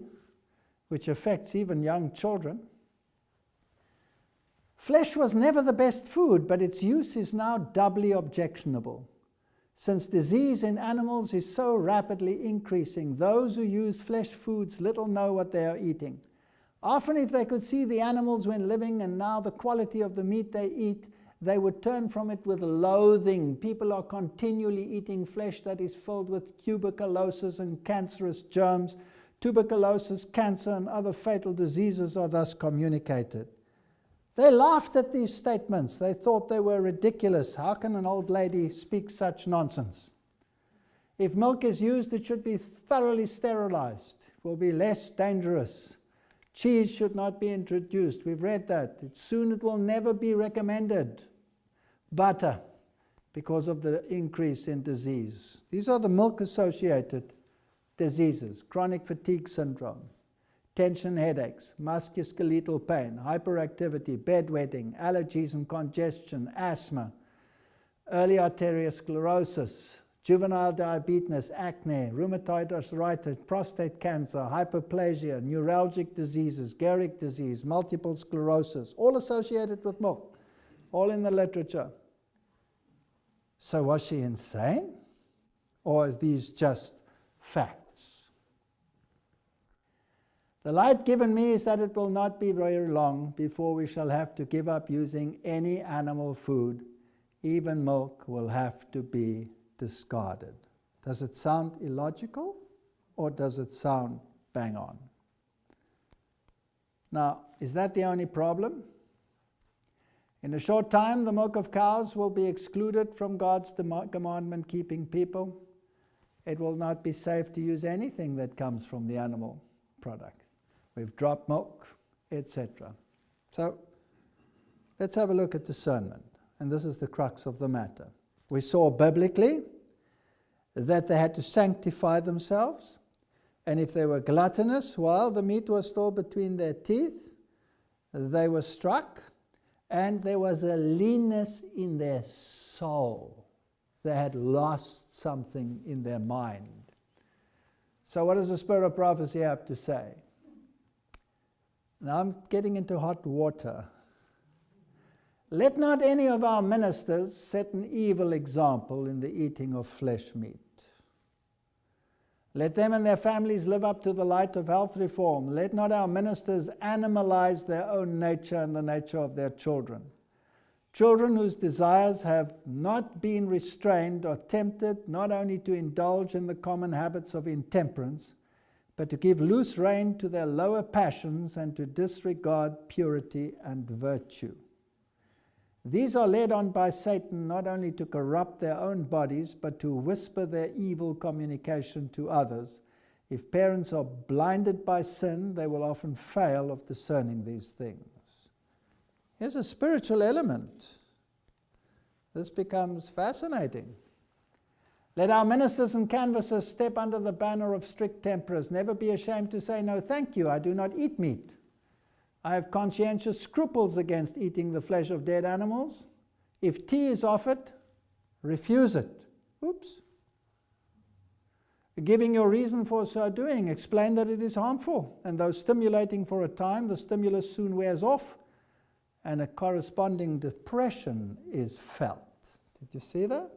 which affects even young children. Flesh was never the best food, but its use is now doubly objectionable. Since disease in animals is so rapidly increasing, those who use flesh foods little know what they are eating. Often if they could see the animals when living and now the quality of the meat they eat, they would turn from it with loathing. People are continually eating flesh that is filled with tuberculosis and cancerous germs. Tuberculosis, cancer, and other fatal diseases are thus communicated. They laughed at these statements. They thought they were ridiculous. How can an old lady speak such nonsense? If milk is used, it should be thoroughly sterilized. It will be less dangerous. Cheese should not be introduced. We've read that. Soon it will never be recommended. Butter, because of the increase in disease. These are the milk-associated diseases: chronic fatigue syndrome, tension headaches, musculoskeletal pain, hyperactivity, bedwetting, allergies and congestion, asthma, early arteriosclerosis, juvenile diabetes, acne, rheumatoid arthritis, prostate cancer, hyperplasia, neuralgic diseases, Gehrig disease, multiple sclerosis, all associated with milk, all in the literature. So was she insane? Or are these just facts? The light given me is that it will not be very long before we shall have to give up using any animal food. Even milk will have to be discarded. Does it sound illogical or does it sound bang on? Now, is that the only problem? In a short time, the milk of cows will be excluded from God's commandment-keeping people. It will not be safe to use anything that comes from the animal product. We've dropped milk, etc. So, let's have a look at discernment. And this is the crux of the matter. We saw biblically that they had to sanctify themselves. And if they were gluttonous while the meat was still between their teeth, they were struck. And there was a leanness in their soul. They had lost something in their mind. So what does the spirit of prophecy have to say? Now I'm getting into hot water. Let not any of our ministers set an evil example in the eating of flesh meat. Let them and their families live up to the light of health reform. Let not our ministers animalize their own nature and the nature of their children. Children whose desires have not been restrained are tempted not only to indulge in the common habits of intemperance, but to give loose rein to their lower passions and to disregard purity and virtue. These are led on by Satan not only to corrupt their own bodies, but to whisper their evil communication to others. If parents are blinded by sin, they will often fail of discerning these things. Here's a spiritual element. This becomes fascinating. Let our ministers and canvassers step under the banner of strict temperance. Never be ashamed to say, no, thank you, I do not eat meat. I have conscientious scruples against eating the flesh of dead animals. If tea is offered, refuse it. Oops. Giving your reason for so doing, explain that it is harmful. And though stimulating for a time, the stimulus soon wears off, and a corresponding depression is felt. Did you see that?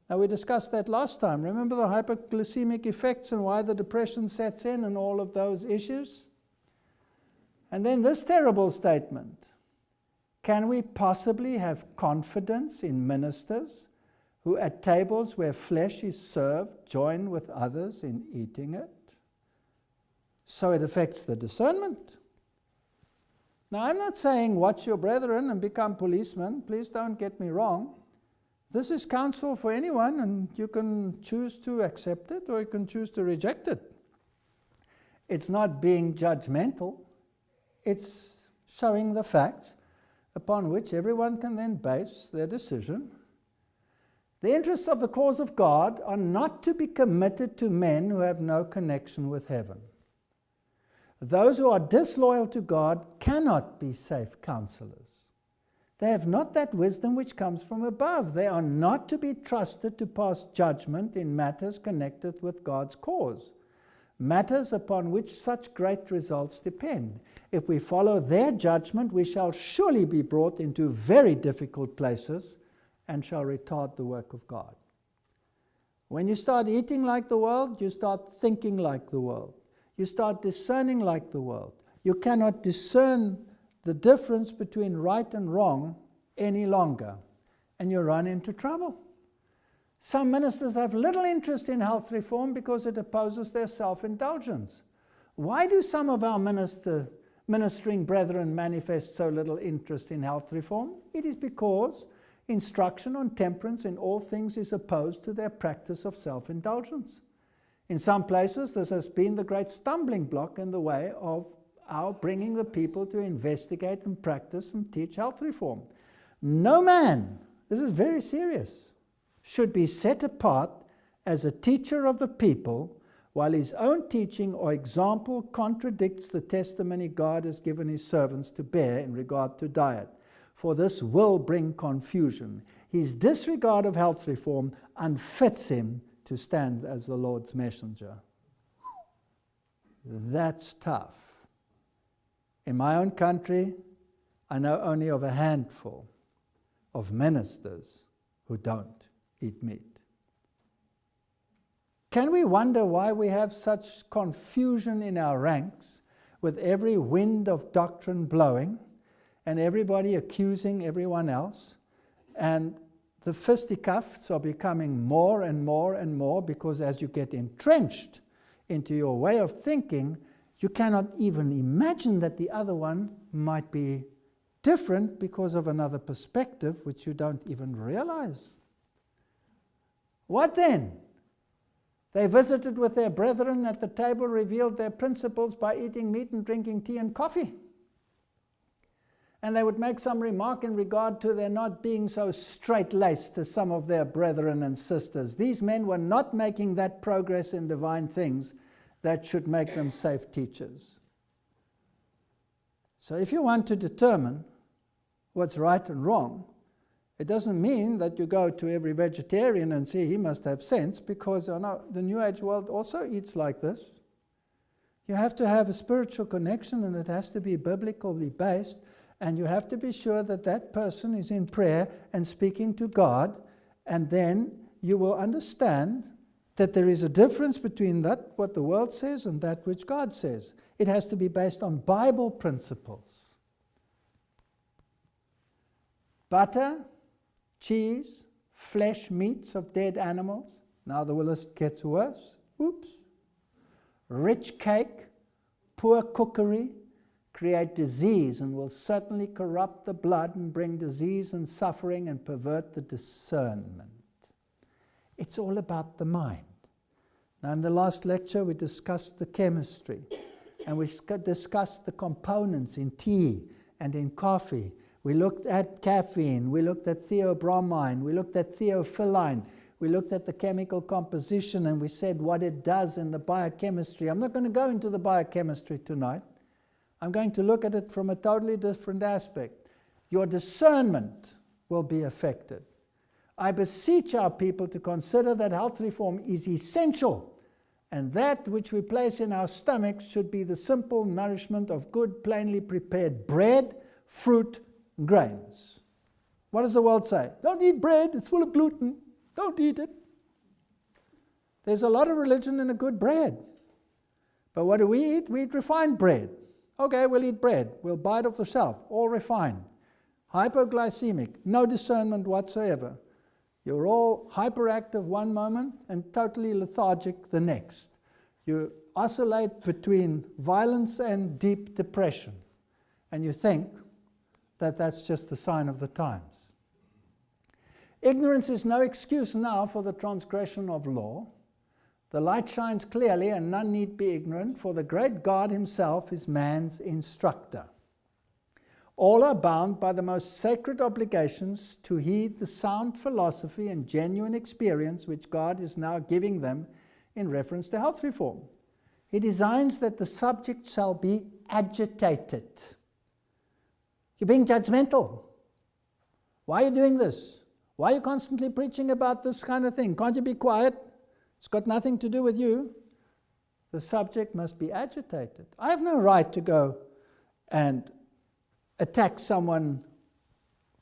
Now, we discussed that last time. Remember the hypoglycemic effects and why the depression sets in and all of those issues? And then this terrible statement. Can we possibly have confidence in ministers who at tables where flesh is served join with others in eating it? So it affects the discernment. Now, I'm not saying watch your brethren and become policemen. Please don't get me wrong. This is counsel for anyone, and you can choose to accept it or you can choose to reject it. It's not being judgmental. It's showing the facts upon which everyone can then base their decision. The interests of the cause of God are not to be committed to men who have no connection with heaven. Those who are disloyal to God cannot be safe counselors. They have not that wisdom which comes from above. They are not to be trusted to pass judgment in matters connected with God's cause, matters upon which such great results depend. If we follow their judgment, we shall surely be brought into very difficult places and shall retard the work of God. When you start eating like the world, you start thinking like the world. You start discerning like the world. You cannot discern the difference between right and wrong any longer, and you run into trouble. Some ministers have little interest in health reform because it opposes their self-indulgence. Why do some of our ministering brethren manifest so little interest in health reform? It is because instruction on temperance in all things is opposed to their practice of self-indulgence. In some places, this has been the great stumbling block in the way of our bringing the people to investigate and practice and teach health reform. No man, this is very serious, should be set apart as a teacher of the people while his own teaching or example contradicts the testimony God has given his servants to bear in regard to diet, for this will bring confusion. His disregard of health reform unfits him to stand as the Lord's messenger. That's tough. In my own country, I know only of a handful of ministers who don't eat meat. Can we wonder why we have such confusion in our ranks, with every wind of doctrine blowing and everybody accusing everyone else, and the fisticuffs are becoming more and more and more, because as you get entrenched into your way of thinking, you cannot even imagine that the other one might be different because of another perspective which you don't even realize. What then? They visited with their brethren at the table, revealed their principles by eating meat and drinking tea and coffee. And they would make some remark in regard to their not being so straight-laced as some of their brethren and sisters. These men were not making that progress in divine things that should make them safe teachers. So if you want to determine what's right and wrong, it doesn't mean that you go to every vegetarian and say he must have sense, because the New Age world also eats like this. You have to have a spiritual connection, and it has to be biblically based, and you have to be sure that that person is in prayer and speaking to God, and then you will understand that there is a difference between that, what the world says, and that which God says. It has to be based on Bible principles. Butter, cheese, flesh meats of dead animals. Now the list gets worse. Oops. Rich cake, poor cookery, create disease and will certainly corrupt the blood and bring disease and suffering and pervert the discernment. It's all about the mind. Now in the last lecture we discussed the chemistry, and we discussed the components in tea and in coffee. We looked at caffeine, we looked at theobromine, we looked at theophylline, we looked at the chemical composition, and we said what it does in the biochemistry. I'm not going to go into the biochemistry tonight. I'm going to look at it from a totally different aspect. Your discernment will be affected. I beseech our people to consider that health reform is essential, and that which we place in our stomachs should be the simple nourishment of good, plainly prepared bread, fruit, and grains. What does the world say? Don't eat bread, it's full of gluten. Don't eat it. There's a lot of religion in a good bread. But what do we eat? We eat refined bread. Okay, we'll eat bread. We'll buy it off the shelf, all refined. Hypoglycemic, no discernment whatsoever. You're all hyperactive one moment and totally lethargic the next. You oscillate between violence and deep depression. And you think that that's just a sign of the times. Ignorance is no excuse now for the transgression of law. The light shines clearly, and none need be ignorant, for the great God himself is man's instructor. All are bound by the most sacred obligations to heed the sound philosophy and genuine experience which God is now giving them in reference to health reform. He designs that the subject shall be agitated. You're being judgmental. Why are you doing this? Why are you constantly preaching about this kind of thing? Can't you be quiet? It's got nothing to do with you. The subject must be agitated. I have no right to go and attack someone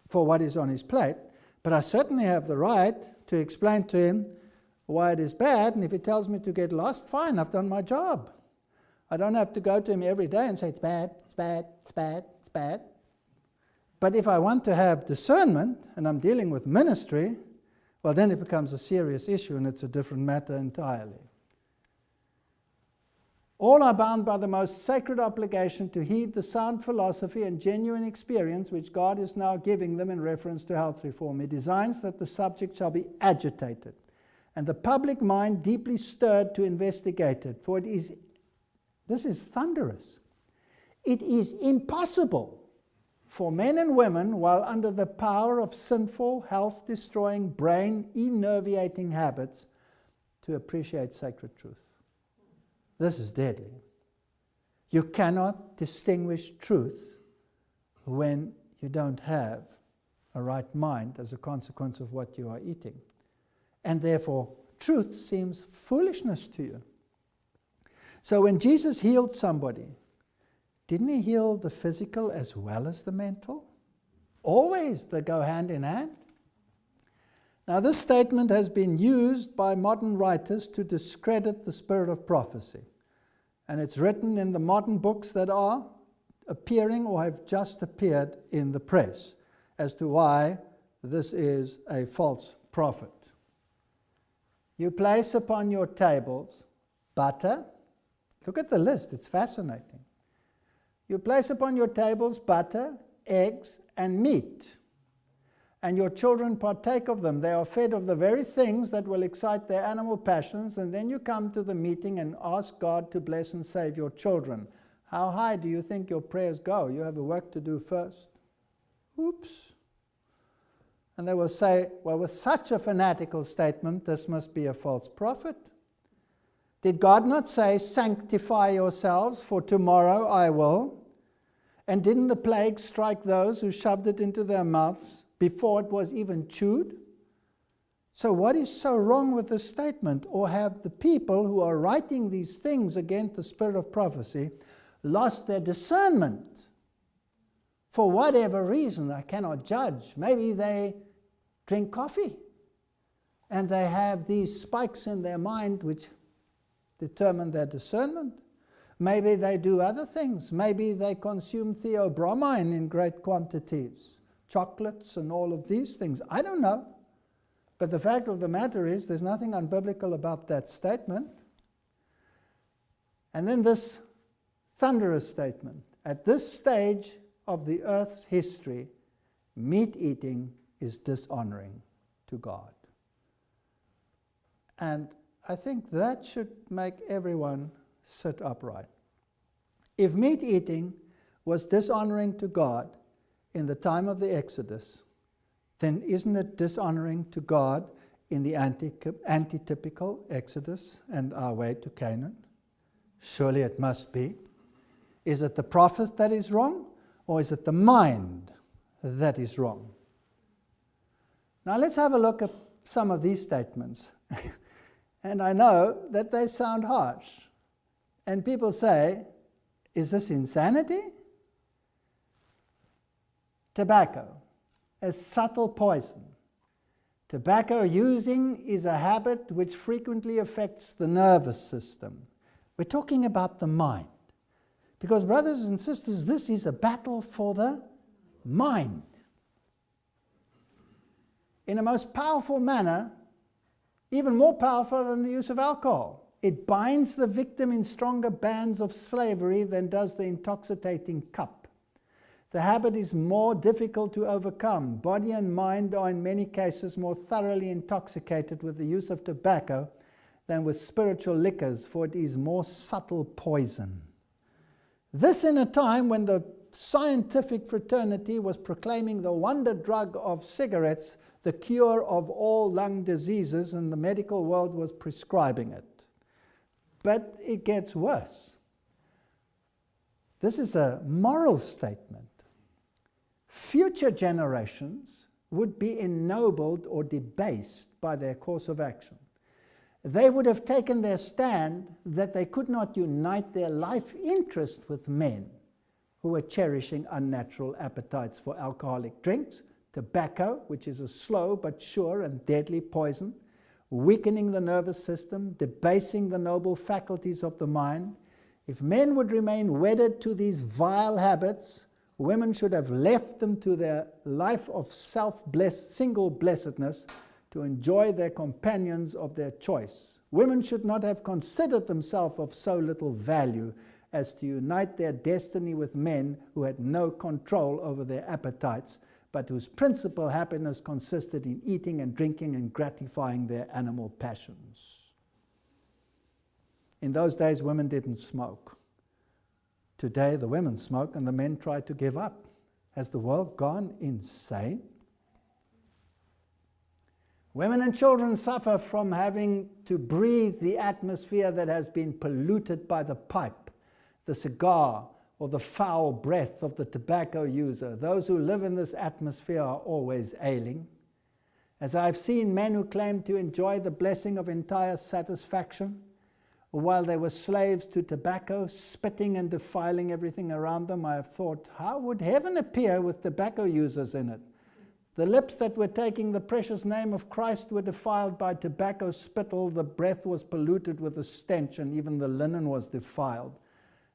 for what is on his plate, but I certainly have the right to explain to him why it is bad, and if he tells me to get lost, fine, I've done my job. I don't have to go to him every day and say, it's bad, it's bad, it's bad, it's bad. But if I want to have discernment, and I'm dealing with ministry, well, then it becomes a serious issue, and it's a different matter entirely. All are bound by the most sacred obligation to heed the sound philosophy and genuine experience which God is now giving them in reference to health reform. He designs that the subject shall be agitated, and the public mind deeply stirred to investigate it. For this is thunderous. It is impossible for men and women, while under the power of sinful, health-destroying, brain-enervating habits, to appreciate sacred truth. This is deadly. You cannot distinguish truth when you don't have a right mind as a consequence of what you are eating. And therefore, truth seems foolishness to you. So when Jesus healed somebody, didn't he heal the physical as well as the mental? Always they go hand in hand. Now this statement has been used by modern writers to discredit the spirit of prophecy. And it's written in the modern books that are appearing or have just appeared in the press as to why this is a false prophet. You place upon your tables butter. Look at the list, it's fascinating. You place upon your tables butter, eggs, and meat. And your children partake of them. They are fed of the very things that will excite their animal passions, and then you come to the meeting and ask God to bless and save your children. How high do you think your prayers go? You have a work to do first. Oops. And they will say, well, with such a fanatical statement, this must be a false prophet. Did God not say, sanctify yourselves, for tomorrow I will? And didn't the plague strike those who shoved it into their mouths before it was even chewed? So what is so wrong with this statement? Or have the people who are writing these things against the spirit of prophecy lost their discernment? For whatever reason, I cannot judge. Maybe they drink coffee and they have these spikes in their mind which determine their discernment. Maybe they do other things. Maybe they consume theobromine in great quantities, chocolates and all of these things. I don't know. But the fact of the matter is there's nothing unbiblical about that statement. And then this thunderous statement. At this stage of the earth's history, meat eating is dishonoring to God. And I think that should make everyone sit upright. If meat eating was dishonoring to God in the time of the Exodus, then isn't it dishonoring to God in the antitypical Exodus and our way to Canaan? Surely it must be. Is it the prophet that is wrong, or is it the mind that is wrong? Now let's have a look at some of these statements. And I know that they sound harsh. And people say, is this insanity? Tobacco, a subtle poison. Tobacco using is a habit which frequently affects the nervous system. We're talking about the mind. Because, brothers and sisters, this is a battle for the mind. In a most powerful manner, even more powerful than the use of alcohol. It binds the victim in stronger bands of slavery than does the intoxicating cup. The habit is more difficult to overcome. Body and mind are in many cases more thoroughly intoxicated with the use of tobacco than with spiritual liquors, for it is more subtle poison. This in a time when the scientific fraternity was proclaiming the wonder drug of cigarettes, the cure of all lung diseases, and the medical world was prescribing it. But it gets worse. This is a moral statement. Future generations would be ennobled or debased by their course of action. They would have taken their stand that they could not unite their life interest with men who were cherishing unnatural appetites for alcoholic drinks, tobacco, which is a slow but sure and deadly poison, weakening the nervous system, debasing the noble faculties of the mind. If men would remain wedded to these vile habits, women should have left them to their life of single blessedness to enjoy their companions of their choice. Women should not have considered themselves of so little value as to unite their destiny with men who had no control over their appetites, but whose principal happiness consisted in eating and drinking and gratifying their animal passions. In those days, women didn't smoke. Today, the women smoke and the men try to give up. Has the world gone insane? Women and children suffer from having to breathe the atmosphere that has been polluted by the pipe, the cigar, or the foul breath of the tobacco user. Those who live in this atmosphere are always ailing. As I've seen men who claim to enjoy the blessing of entire satisfaction, while they were slaves to tobacco, spitting and defiling everything around them, I have thought, how would heaven appear with tobacco users in it? The lips that were taking the precious name of Christ were defiled by tobacco spittle, the breath was polluted with a stench, and even the linen was defiled.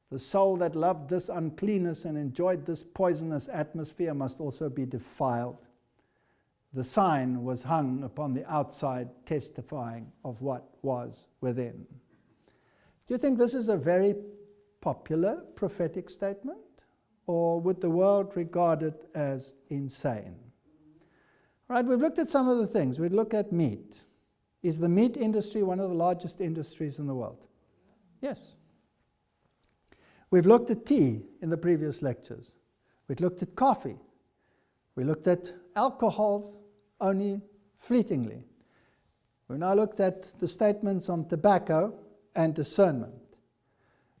The soul that loved this uncleanness and enjoyed this poisonous atmosphere must also be defiled. The sign was hung upon the outside, testifying of what was within. Do you think this is a very popular prophetic statement? Or would the world regard it as insane? Right, we've looked at some of the things. We'd look at meat. Is the meat industry one of the largest industries in the world? Yes. We've looked at tea in the previous lectures. We've looked at coffee. We looked at alcohol only fleetingly. We've now looked at the statements on tobacco and discernment.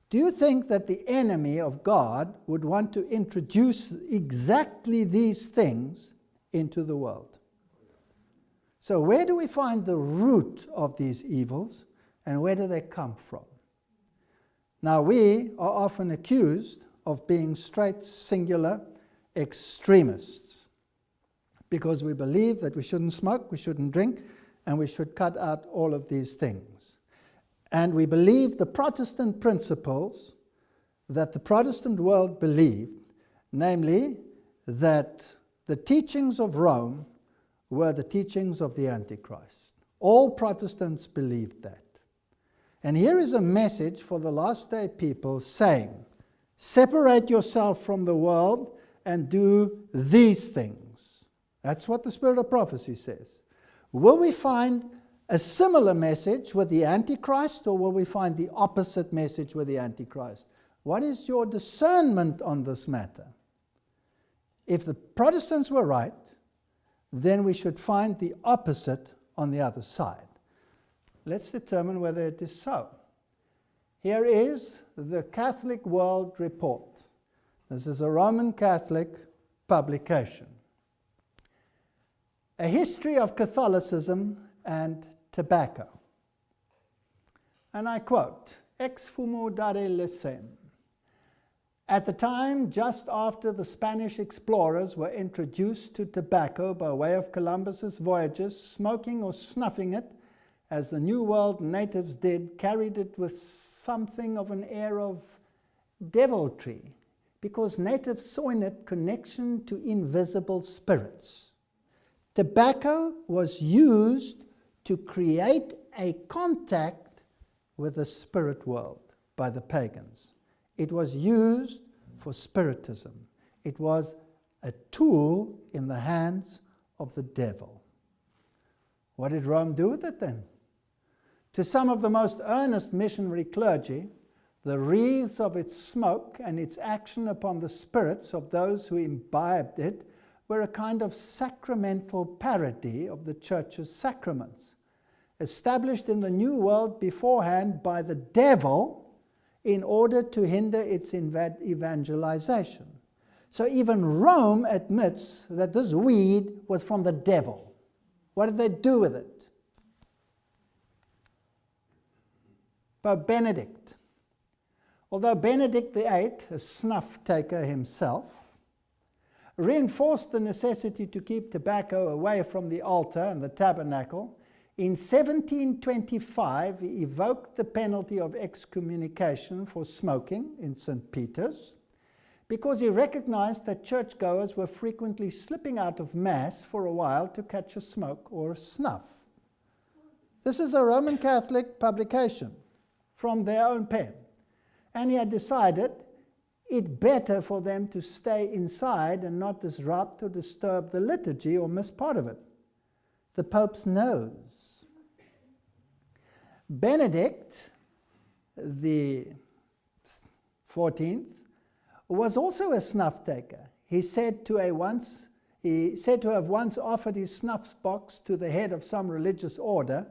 Do you think that the enemy of God would want to introduce exactly these things into the world? So where do we find the root of these evils, and where do they come from? Now, we are often accused of being straight, singular extremists because we believe that we shouldn't smoke, we shouldn't drink, and we should cut out all of these things. And we believe the Protestant principles that the Protestant world believed, namely that the teachings of Rome were the teachings of the Antichrist. All Protestants believed that. And here is a message for the last day people saying, separate yourself from the world and do these things. That's what the Spirit of Prophecy says. Will we find a similar message with the Antichrist, or will we find the opposite message with the Antichrist? What is your discernment on this matter? If the Protestants were right, then we should find the opposite on the other side. Let's determine whether it is so. Here is the Catholic World Report. This is a Roman Catholic publication. A history of Catholicism and tobacco. And I quote, Ex fumo dare lecem. At the time, just after the Spanish explorers were introduced to tobacco by way of Columbus's voyages, smoking or snuffing it, as the New World natives did, carried it with something of an air of deviltry, because natives saw in it connection to invisible spirits. Tobacco was used to create a contact with the spirit world by the pagans. It was used for spiritism. It was a tool in the hands of the devil. What did Rome do with it then? To some of the most earnest missionary clergy, the wreaths of its smoke and its action upon the spirits of those who imbibed it were a kind of sacramental parody of the church's sacraments, established in the New World beforehand by the devil in order to hinder its evangelization. So even Rome admits that this weed was from the devil. What did they do with it? Pope Benedict. Although Benedict VIII, a snuff taker himself, reinforced the necessity to keep tobacco away from the altar and the tabernacle, in 1725 he evoked the penalty of excommunication for smoking in St. Peter's, because he recognized that churchgoers were frequently slipping out of Mass for a while to catch a smoke or a snuff. This is a Roman Catholic publication from their own pen. And he had decided it better for them to stay inside and not disrupt or disturb the liturgy or miss part of it. The Pope's nose. Benedict the 14th was also a snuff taker. He said to have once offered his snuff box to the head of some religious order,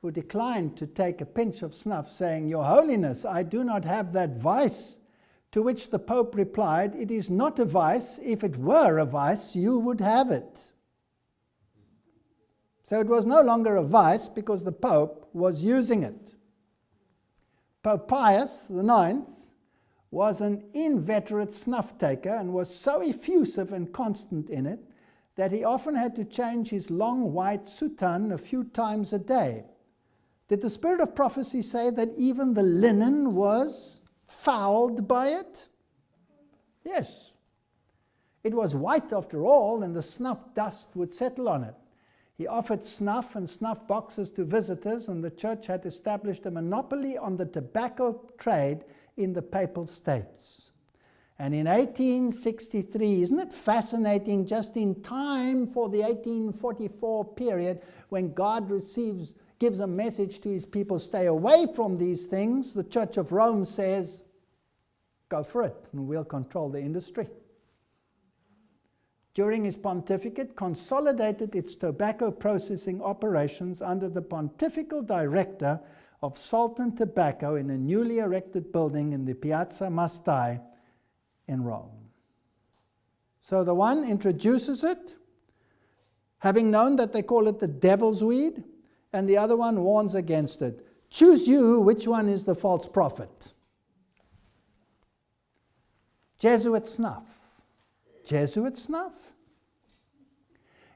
who declined to take a pinch of snuff, saying, "Your Holiness, I do not have that vice." To which the Pope replied, "It is not a vice. If it were a vice, you would have it." So it was no longer a vice because the Pope was using it. Pope Pius IX was an inveterate snuff taker and was so effusive and constant in it that he often had to change his long white soutane a few times a day. Did the Spirit of Prophecy say that even the linen was fouled by it? Yes. It was white after all, and the snuff dust would settle on it. He offered snuff and snuff boxes to visitors, and the church had established a monopoly on the tobacco trade in the Papal States. And in 1863, isn't it fascinating, just in time for the 1844 period, when God gives a message to his people, stay away from these things, the Church of Rome says, go for it, and we'll control the industry. During his pontificate, consolidated its tobacco processing operations under the pontifical director of salt and tobacco in a newly erected building in the Piazza Mastai in Rome. So the one introduces it, having known that they call it the devil's weed, and the other one warns against it. Choose you which one is the false prophet. Jesuit snuff. Jesuit snuff?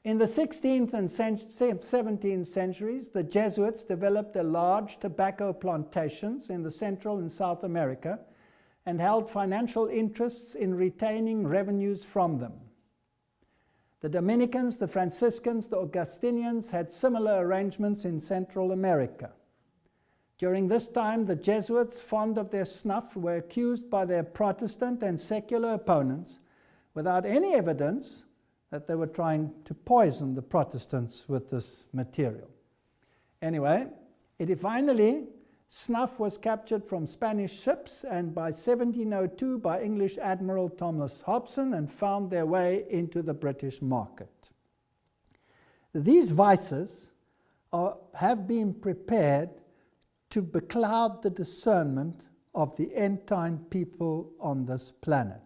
In the 16th and 17th centuries, the Jesuits developed their large tobacco plantations in the Central and South America and held financial interests in retaining revenues from them. The Dominicans, the Franciscans, the Augustinians had similar arrangements in Central America. During this time, the Jesuits, fond of their snuff, were accused by their Protestant and secular opponents, without any evidence, that they were trying to poison the Protestants with this material. Anyway, finally, snuff was captured from Spanish ships, and by 1702 by English Admiral Thomas Hobson, and found their way into the British market. These vices have been prepared to becloud the discernment of the end-time people on this planet.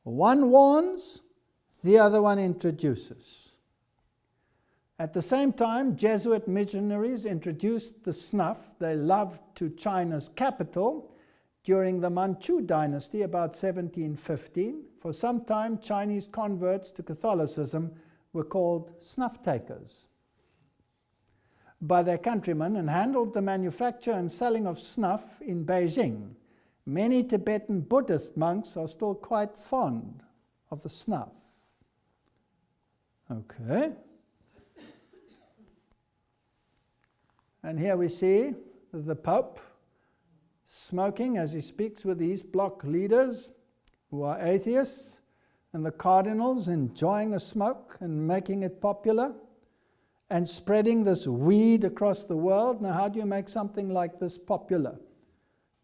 One warns, the other one introduces. At the same time, Jesuit missionaries introduced the snuff they loved to China's capital during the Manchu dynasty about 1715. For some time, Chinese converts to Catholicism were called snuff takers by their countrymen and handled the manufacture and selling of snuff in Beijing. Many Tibetan Buddhist monks are still quite fond of the snuff. Okay. And here we see the Pope smoking as he speaks with these bloc leaders who are atheists, and the cardinals enjoying a smoke and making it popular and spreading this weed across the world. Now, how do you make something like this popular?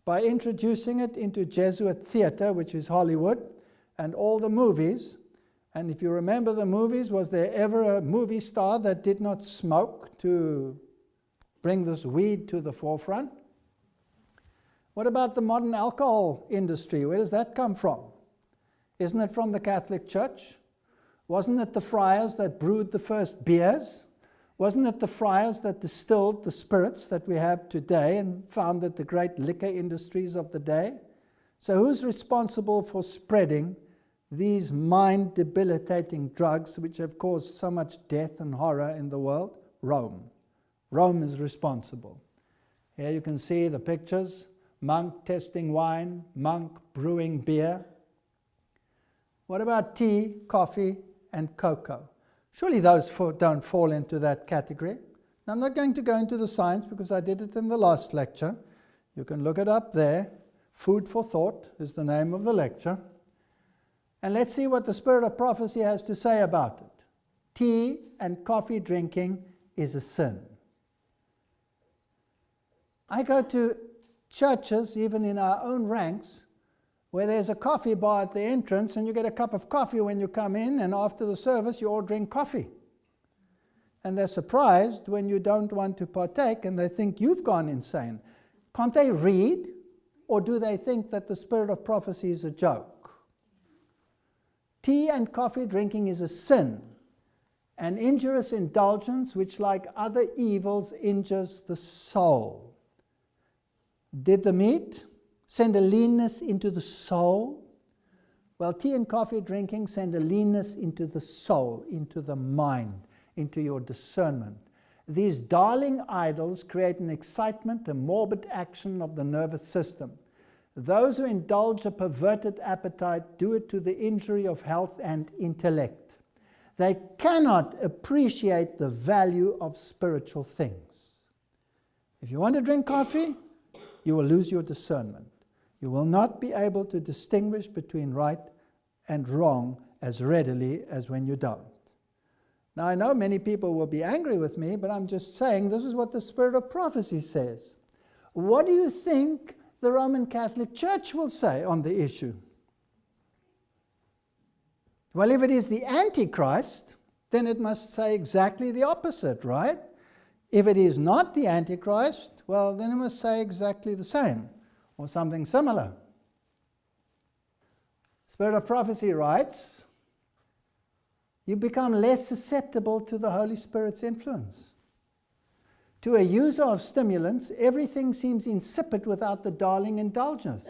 By introducing it into Jesuit theater, which is Hollywood, and all the movies. And if you remember the movies, was there ever a movie star that did not smoke to bring this weed to the forefront? What about the modern alcohol industry? Where does that come from? Isn't it from the Catholic Church? Wasn't it the friars that brewed the first beers? Wasn't it the friars that distilled the spirits that we have today and founded the great liquor industries of the day? So who's responsible for spreading these mind-debilitating drugs which have caused so much death and horror in the world? Rome. Rome is responsible. Here you can see the pictures. Monk testing wine, monk brewing beer. What about tea, coffee, and cocoa? Surely those don't fall into that category. Now, I'm not going to go into the science because I did it in the last lecture. You can look it up there. Food for Thought is the name of the lecture. And let's see what the Spirit of Prophecy has to say about it. Tea and coffee drinking is a sin. I go to churches, even in our own ranks, where there's a coffee bar at the entrance and you get a cup of coffee when you come in, and after the service you all drink coffee. And they're surprised when you don't want to partake and they think you've gone insane. Can't they read? Or do they think that the Spirit of Prophecy is a joke? Tea and coffee drinking is a sin, an injurious indulgence which, like other evils, injures the soul. Did the meat send a leanness into the soul? Well, tea and coffee drinking send a leanness into the soul, into the mind, into your discernment. These darling idols create an excitement, a morbid action of the nervous system. Those who indulge a perverted appetite do it to the injury of health and intellect. They cannot appreciate the value of spiritual things. If you want to drink coffee, you will lose your discernment. You will not be able to distinguish between right and wrong as readily as when you don't. Now, I know many people will be angry with me, but I'm just saying this is what the spirit of prophecy says. What do you think the Roman Catholic Church will say on the issue? Well, if it is the Antichrist, then it must say exactly the opposite, right? If it is not the Antichrist, well, then it must say exactly the same, or something similar. Spirit of Prophecy writes, you become less susceptible to the Holy Spirit's influence. To a user of stimulants, everything seems insipid without the darling indulgence.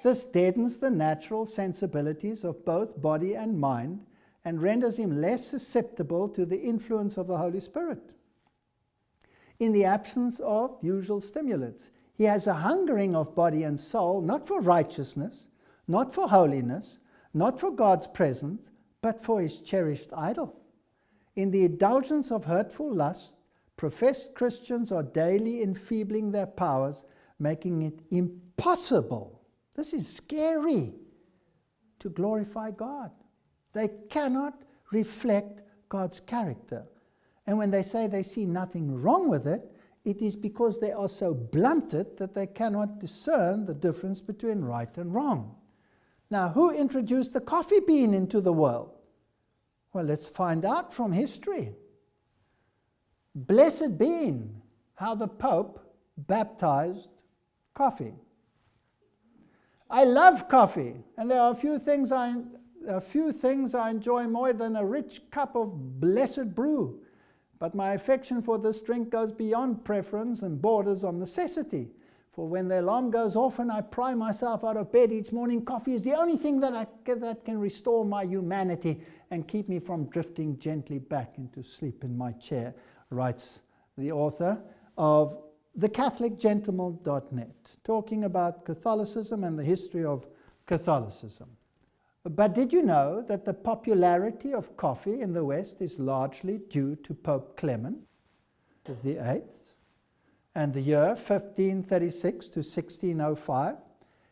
This deadens the natural sensibilities of both body and mind and renders him less susceptible to the influence of the Holy Spirit. In the absence of usual stimulants, he has a hungering of body and soul, not for righteousness, not for holiness, not for God's presence, but for his cherished idol. In the indulgence of hurtful lust, professed Christians are daily enfeebling their powers, making it impossible, this is scary, to glorify God. They cannot reflect God's character. And when they say they see nothing wrong with it, it is because they are so blunted that they cannot discern the difference between right and wrong. Now, who introduced the coffee bean into the world? Well, let's find out from history. Blessed bean, how the Pope baptized coffee. I love coffee, and there are a few things I enjoy more than a rich cup of blessed brew. But my affection for this drink goes beyond preference and borders on necessity. For when the alarm goes off and I pry myself out of bed each morning, coffee is the only thing that can restore my humanity and keep me from drifting gently back into sleep in my chair, writes the author of thecatholicgentleman.net, talking about Catholicism and the history of Catholicism. But did you know that the popularity of coffee in the West is largely due to Pope Clement VIII and the year 1536 to 1605?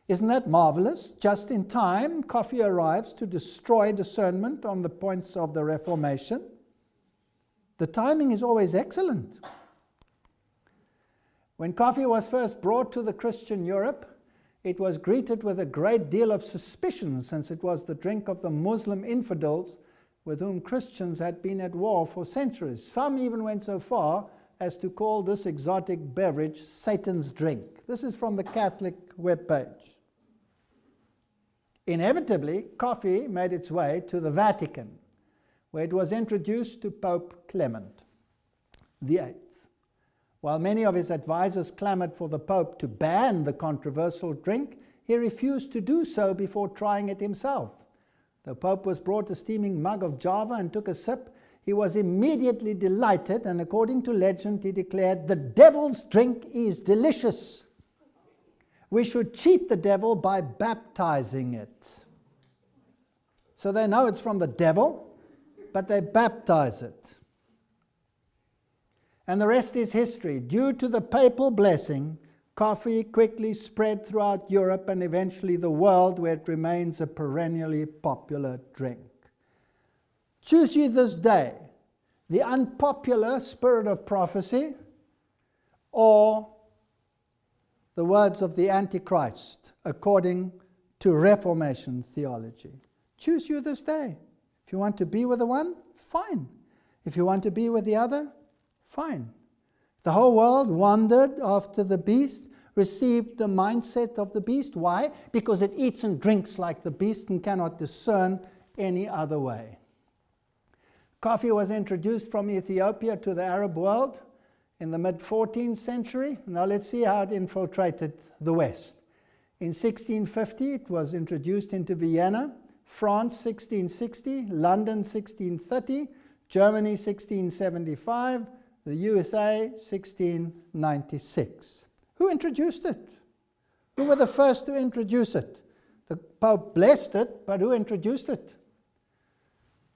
Isn't that marvelous? Just in time, coffee arrives to destroy discernment on the points of the Reformation. The timing is always excellent. When coffee was first brought to the Christian Europe, it was greeted with a great deal of suspicion, since it was the drink of the Muslim infidels with whom Christians had been at war for centuries. Some even went so far as to call this exotic beverage Satan's drink. This is from the Catholic webpage. Inevitably, coffee made its way to the Vatican, where it was introduced to Pope Clement VIII. While many of his advisors clamored for the Pope to ban the controversial drink, he refused to do so before trying it himself. The Pope was brought a steaming mug of Java and took a sip. He was immediately delighted, and according to legend, he declared, "The devil's drink is delicious. We should cheat the devil by baptizing it." So they know it's from the devil, but they baptize it. And the rest is history. Due to the papal blessing, coffee quickly spread throughout Europe and eventually the world, where it remains a perennially popular drink. Choose ye this day the unpopular spirit of prophecy or the words of the Antichrist, according to Reformation theology. Choose you this day. If you want to be with the one, fine. If you want to be with the other, fine. The whole world wandered after the beast, received the mindset of the beast. Why? Because it eats and drinks like the beast and cannot discern any other way. Coffee was introduced from Ethiopia to the Arab world in the mid-14th century. Now let's see how it infiltrated the West. In 1650, it was introduced into Vienna, France 1660, London 1630, Germany 1675, the USA 1696. Who introduced it? Who were the first to introduce it? The Pope blessed it, but who introduced it?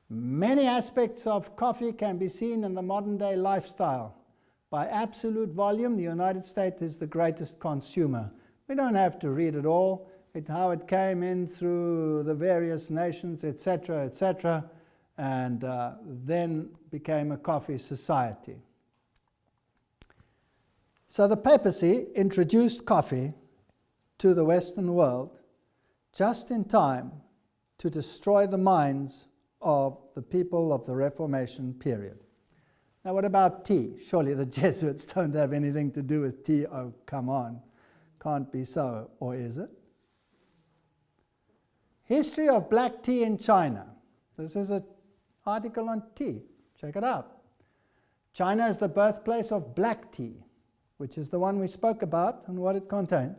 Many aspects of coffee can be seen in the modern day lifestyle. By absolute volume, the United States is the greatest consumer. We don't have to read it all, how it came in through the various nations, etc., and then became a coffee society. So the papacy introduced coffee to the Western world just in time to destroy the minds of the people of the Reformation period. Now what about tea? Surely the Jesuits don't have anything to do with tea. Oh, come on. Can't be so, or is it? History of black tea in China. This is an article on tea. Check it out. China is the birthplace of black tea, which is the one we spoke about and what it contains,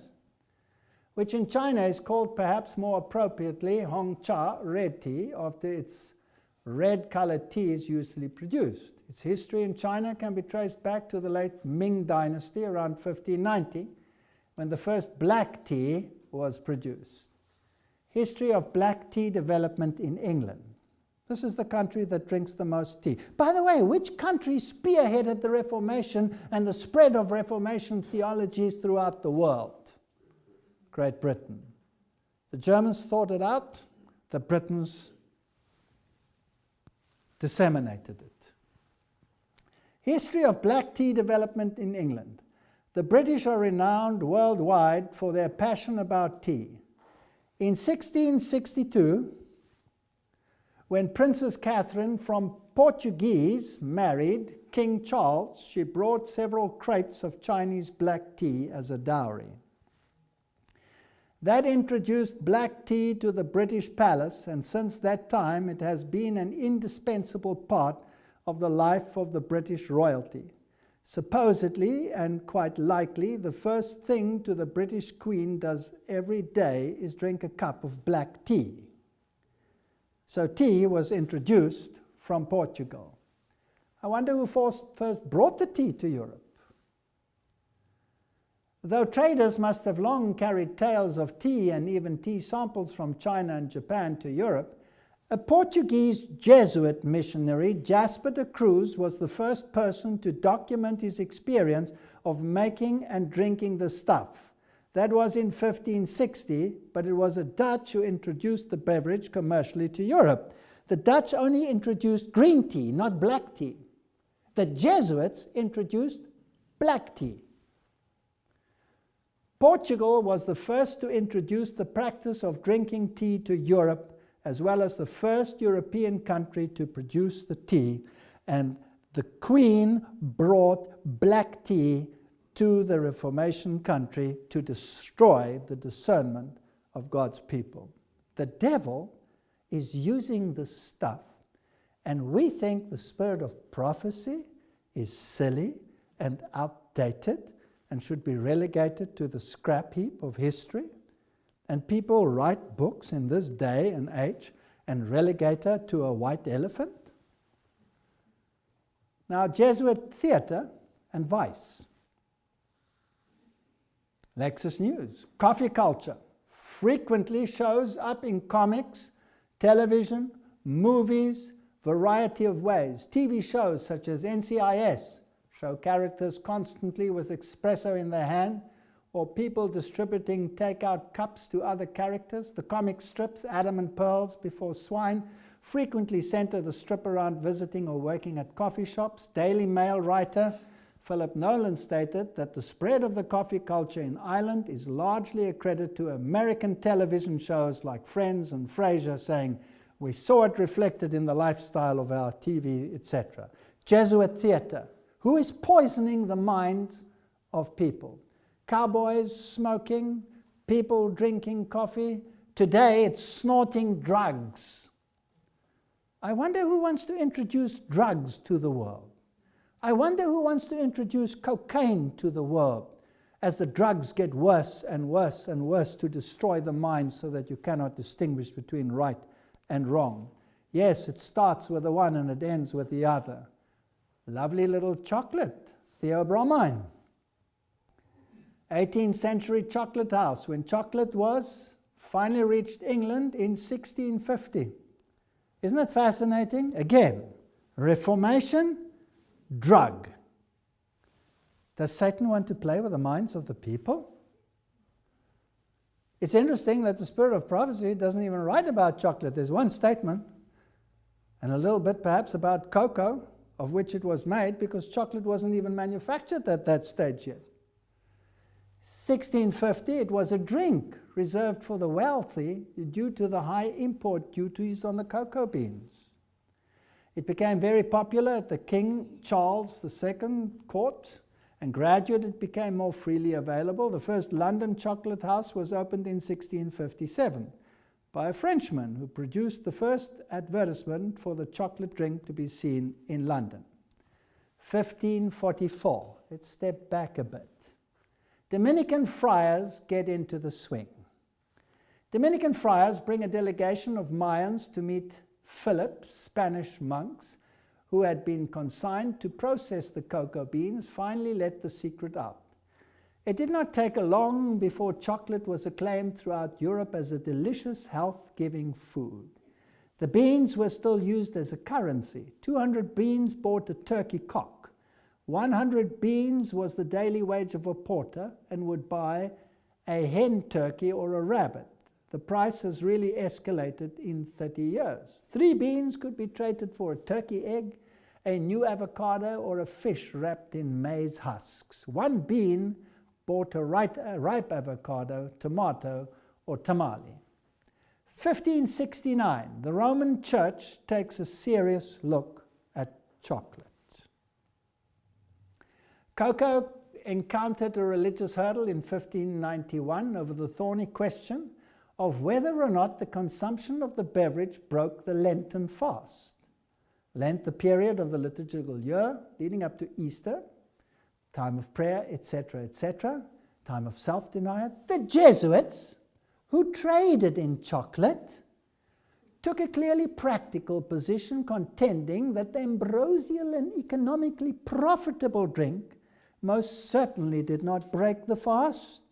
which in China is called perhaps more appropriately Hongcha, red tea, after its red-colored tea is usually produced. Its history in China can be traced back to the late Ming Dynasty around 1590, when the first black tea was produced. History of black tea development in England. This is the country that drinks the most tea. By the way, which country spearheaded the Reformation and the spread of Reformation theologies throughout the world? Great Britain. The Germans thought it out, the Britons disseminated it. History of black tea development in England. The British are renowned worldwide for their passion about tea. In 1662, when Princess Catherine from Portuguese married King Charles, she brought several crates of Chinese black tea as a dowry. That introduced black tea to the British palace, and since that time it has been an indispensable part of the life of the British royalty. Supposedly, and quite likely, the first thing the British Queen does every day is drink a cup of black tea. So tea was introduced from Portugal. I wonder who first brought the tea to Europe. Though traders must have long carried tales of tea and even tea samples from China and Japan to Europe, a Portuguese Jesuit missionary, Jasper de Cruz, was the first person to document his experience of making and drinking the stuff. That was in 1560, but it was a Dutch who introduced the beverage commercially to Europe. The Dutch only introduced green tea, not black tea. The Jesuits introduced black tea. Portugal was the first to introduce the practice of drinking tea to Europe, as well as the first European country to produce the tea, and the Queen brought black tea to the Reformation country to destroy the discernment of God's people. The devil is using this stuff, and we think the spirit of prophecy is silly and outdated and should be relegated to the scrap heap of history. And people write books in this day and age and relegate her to a white elephant. Now, Jesuit theater and vice. Lexus News. Coffee culture frequently shows up in comics, television, movies, variety of ways. TV shows such as NCIS show characters constantly with espresso in their hand, or people distributing takeout cups to other characters. The comic strips, Adam and Pearls Before Swine, frequently center the strip around visiting or working at coffee shops. Daily Mail writer Philip Nolan stated that the spread of the coffee culture in Ireland is largely a credit to American television shows like Friends and Frasier, saying, "We saw it reflected in the lifestyle of our TV," etc. Jesuit theater. Who is poisoning the minds of people? Cowboys smoking, people drinking coffee. Today it's snorting drugs. I wonder who wants to introduce drugs to the world. I wonder who wants to introduce cocaine to the world as the drugs get worse and worse and worse to destroy the mind so that you cannot distinguish between right and wrong. Yes, it starts with the one and it ends with the other. Lovely little chocolate, theobromine. 18th century chocolate house, when chocolate was finally reached England in 1650. Isn't it fascinating? Again, reformation, drug. Does Satan want to play with the minds of the people? It's interesting that the spirit of prophecy doesn't even write about chocolate. There's one statement, and a little bit perhaps about cocoa, of which it was made, because chocolate wasn't even manufactured at that stage yet. 1650, it was a drink reserved for the wealthy due to the high import duties on the cocoa beans. It became very popular at the King Charles II court, and gradually it became more freely available. The first London chocolate house was opened in 1657 by a Frenchman who produced the first advertisement for the chocolate drink to be seen in London. 1544, let's step back a bit. Dominican friars get into the swing. Dominican friars bring a delegation of Mayans to meet Philip, Spanish monks, who had been consigned to process the cocoa beans, finally let the secret out. It did not take long before chocolate was acclaimed throughout Europe as a delicious, health-giving food. The beans were still used as a currency. 200 beans bought a turkey cock. 100 beans was the daily wage of a porter and would buy a hen turkey or a rabbit. The price has really escalated in 30 years. 3 beans could be traded for a turkey egg, a new avocado, or a fish wrapped in maize husks. 1 bean bought a ripe avocado, tomato, or tamale. 1569, the Roman Church takes a serious look at chocolate. Cocoa encountered a religious hurdle in 1591 over the thorny question of whether or not the consumption of the beverage broke the Lenten fast. Lent, the period of the liturgical year leading up to Easter, time of prayer, etc., time of self-denial. The Jesuits, who traded in chocolate, took a clearly practical position, contending that the ambrosial and economically profitable drink most certainly did not break the fast.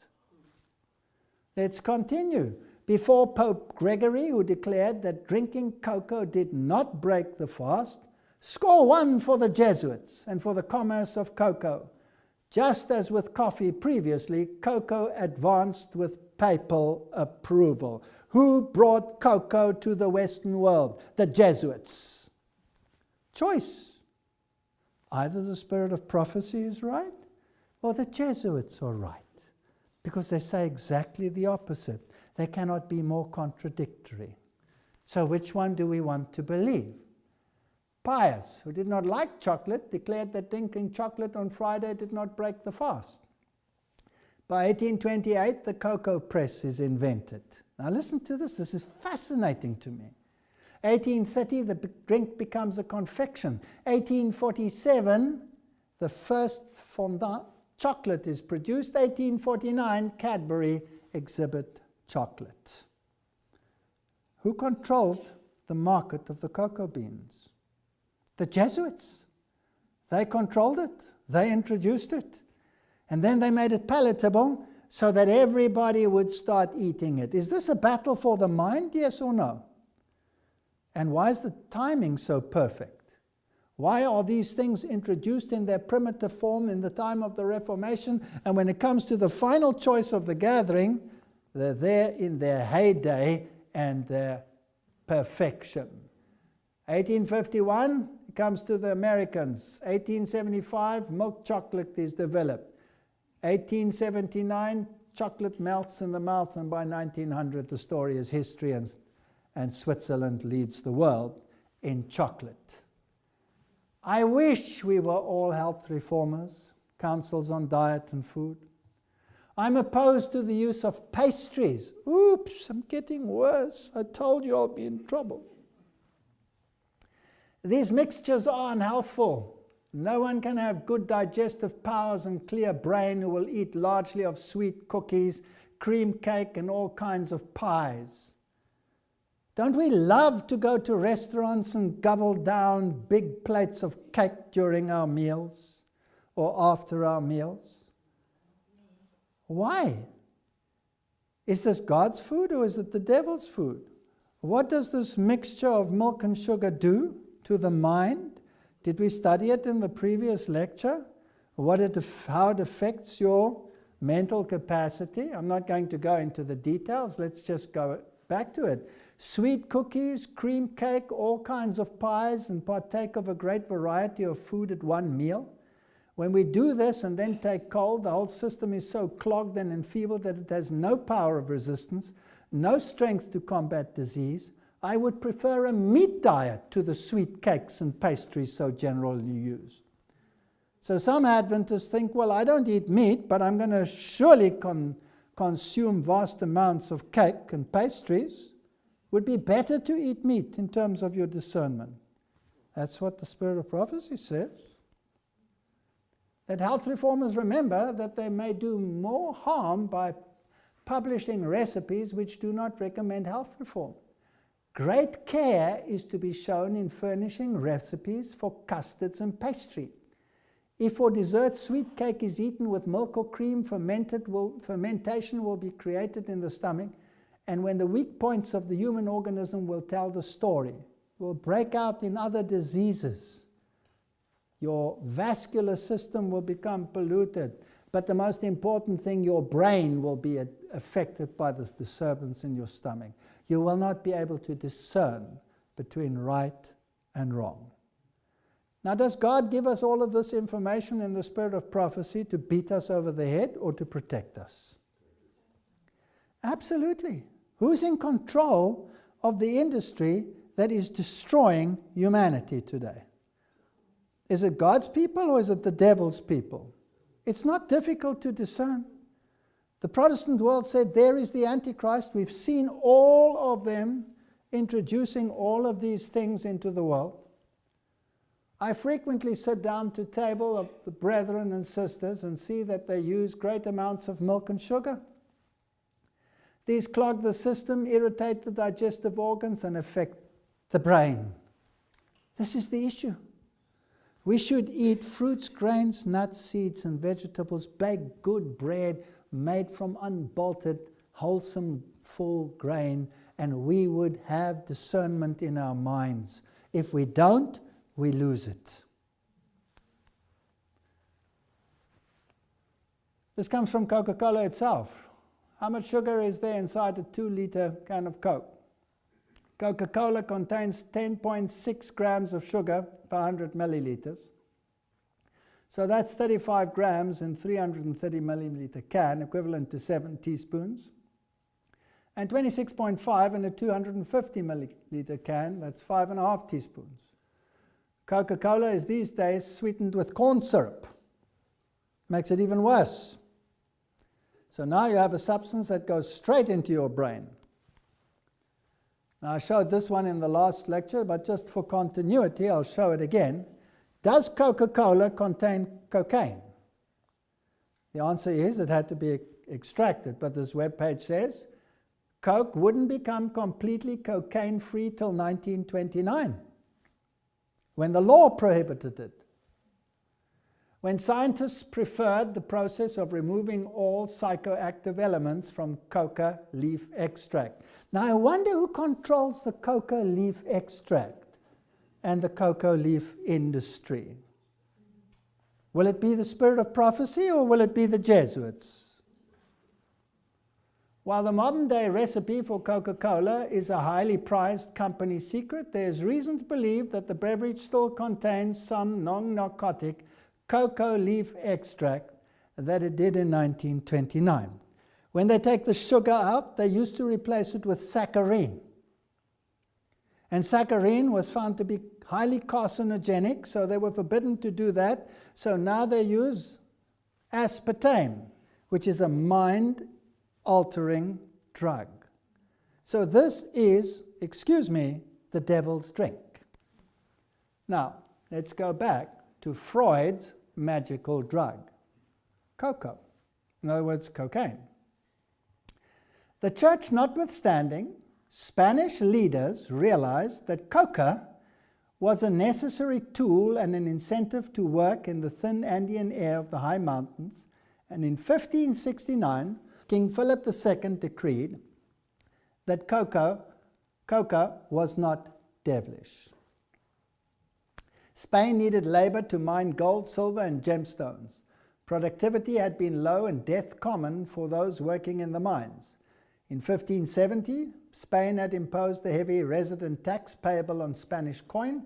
Let's continue. Before Pope Gregory, who declared that drinking cocoa did not break the fast, score 1 for the Jesuits and for the commerce of cocoa. Just as with coffee previously, cocoa advanced with papal approval. Who brought cocoa to the Western world? The Jesuits. Choice. Either the spirit of prophecy is right, or the Jesuits are right, because they say exactly the opposite. They cannot be more contradictory. So which one do we want to believe? Pius, who did not like chocolate, declared that drinking chocolate on Friday did not break the fast. By 1828, the cocoa press is invented. Now listen to this. This is fascinating to me. 1830, the drink becomes a confection. 1847, the first fondant chocolate is produced. 1849, Cadbury exhibit chocolate. Who controlled the market of the cocoa beans? The Jesuits. They controlled it. They introduced it. And then they made it palatable so that everybody would start eating it. Is this a battle for the mind, yes or no? And why is the timing so perfect? Why are these things introduced in their primitive form in the time of the Reformation, and when it comes to the final choice of the gathering, they're there in their heyday and their perfection? 1851, it comes to the Americans. 1875, milk chocolate is developed. 1879, chocolate melts in the mouth, and by 1900, the story is history, and Switzerland leads the world in chocolate. I wish we were all health reformers, councils on diet and food. I'm opposed to the use of pastries. Oops, I'm getting worse. I told you I'll be in trouble. These mixtures are unhealthful. No one can have good digestive powers and clear brain who will eat largely of sweet cookies, cream cake, and all kinds of pies. Don't we love to go to restaurants and gobble down big plates of cake during our meals or after our meals? Why? Is this God's food or is it the devil's food? What does this mixture of milk and sugar do to the mind? Did we study it in the previous lecture? How it affects your mental capacity? I'm not going to go into the details. Let's just go back to it. Sweet cookies, cream cake, all kinds of pies, and partake of a great variety of food at one meal. When we do this and then take cold, the whole system is so clogged and enfeebled that it has no power of resistance, no strength to combat disease. I would prefer a meat diet to the sweet cakes and pastries so generally used. So some Adventists think, well, I don't eat meat, but I'm going to surely consume vast amounts of cake and pastries. Would be better to eat meat in terms of your discernment. That's what the Spirit of Prophecy says. That health reformers remember that they may do more harm by publishing recipes which do not recommend health reform. Great care is to be shown in furnishing recipes for custards and pastry. If for dessert sweet cake is eaten with milk or cream, fermentation will be created in the stomach, and when the weak points of the human organism will tell the story, will break out in other diseases. Your vascular system will become polluted, but the most important thing, your brain will be affected by this disturbance in your stomach. You will not be able to discern between right and wrong. Now, does God give us all of this information in the spirit of prophecy to beat us over the head or to protect us? Absolutely. Who's in control of the industry that is destroying humanity today? Is it God's people or is it the devil's people? It's not difficult to discern. The Protestant world said, there is the Antichrist. We've seen all of them introducing all of these things into the world. I frequently sit down to table of the brethren and sisters and see that they use great amounts of milk and sugar. These clog the system, irritate the digestive organs, and affect the brain. This is the issue. We should eat fruits, grains, nuts, seeds, and vegetables, baked good bread made from unbolted, wholesome, full grain, and we would have discernment in our minds. If we don't, we lose it. This comes from Coca-Cola itself. How much sugar is there inside a 2-liter can of Coke? Coca-Cola contains 10.6 grams of sugar per 100 milliliters. So that's 35 grams in 330 milliliter can, equivalent to 7 teaspoons. And 26.5 in a 250 milliliter can, that's 5.5 teaspoons. Coca-Cola is these days sweetened with corn syrup. Makes it even worse. So now you have a substance that goes straight into your brain. Now I showed this one in the last lecture, but just for continuity, I'll show it again. Does Coca-Cola contain cocaine? The answer is it had to be extracted, but this webpage says Coke wouldn't become completely cocaine-free till 1929, when the law prohibited it. When scientists preferred the process of removing all psychoactive elements from coca leaf extract. Now I wonder who controls the coca leaf extract and the cocoa leaf industry. Will it be the spirit of prophecy or will it be the Jesuits? While the modern day recipe for Coca-Cola is a highly prized company secret, there is reason to believe that the beverage still contains some non-narcotic cocoa leaf extract that it did in 1929. When they take the sugar out, they used to replace it with saccharin. And saccharin was found to be highly carcinogenic, so they were forbidden to do that. So now they use aspartame, which is a mind-altering drug. So this is, excuse me, the devil's drink. Now, let's go back to Freud's magical drug, cocoa. In other words, cocaine. The church notwithstanding, Spanish leaders realized that coca was a necessary tool and an incentive to work in the thin Andean air of the high mountains, and in 1569, King Philip II decreed that cocoa Coca was not devilish. Spain needed labor to mine gold, silver, and gemstones. Productivity had been low and death common for those working in the mines. In 1570, Spain had imposed a heavy resident tax payable on Spanish coin,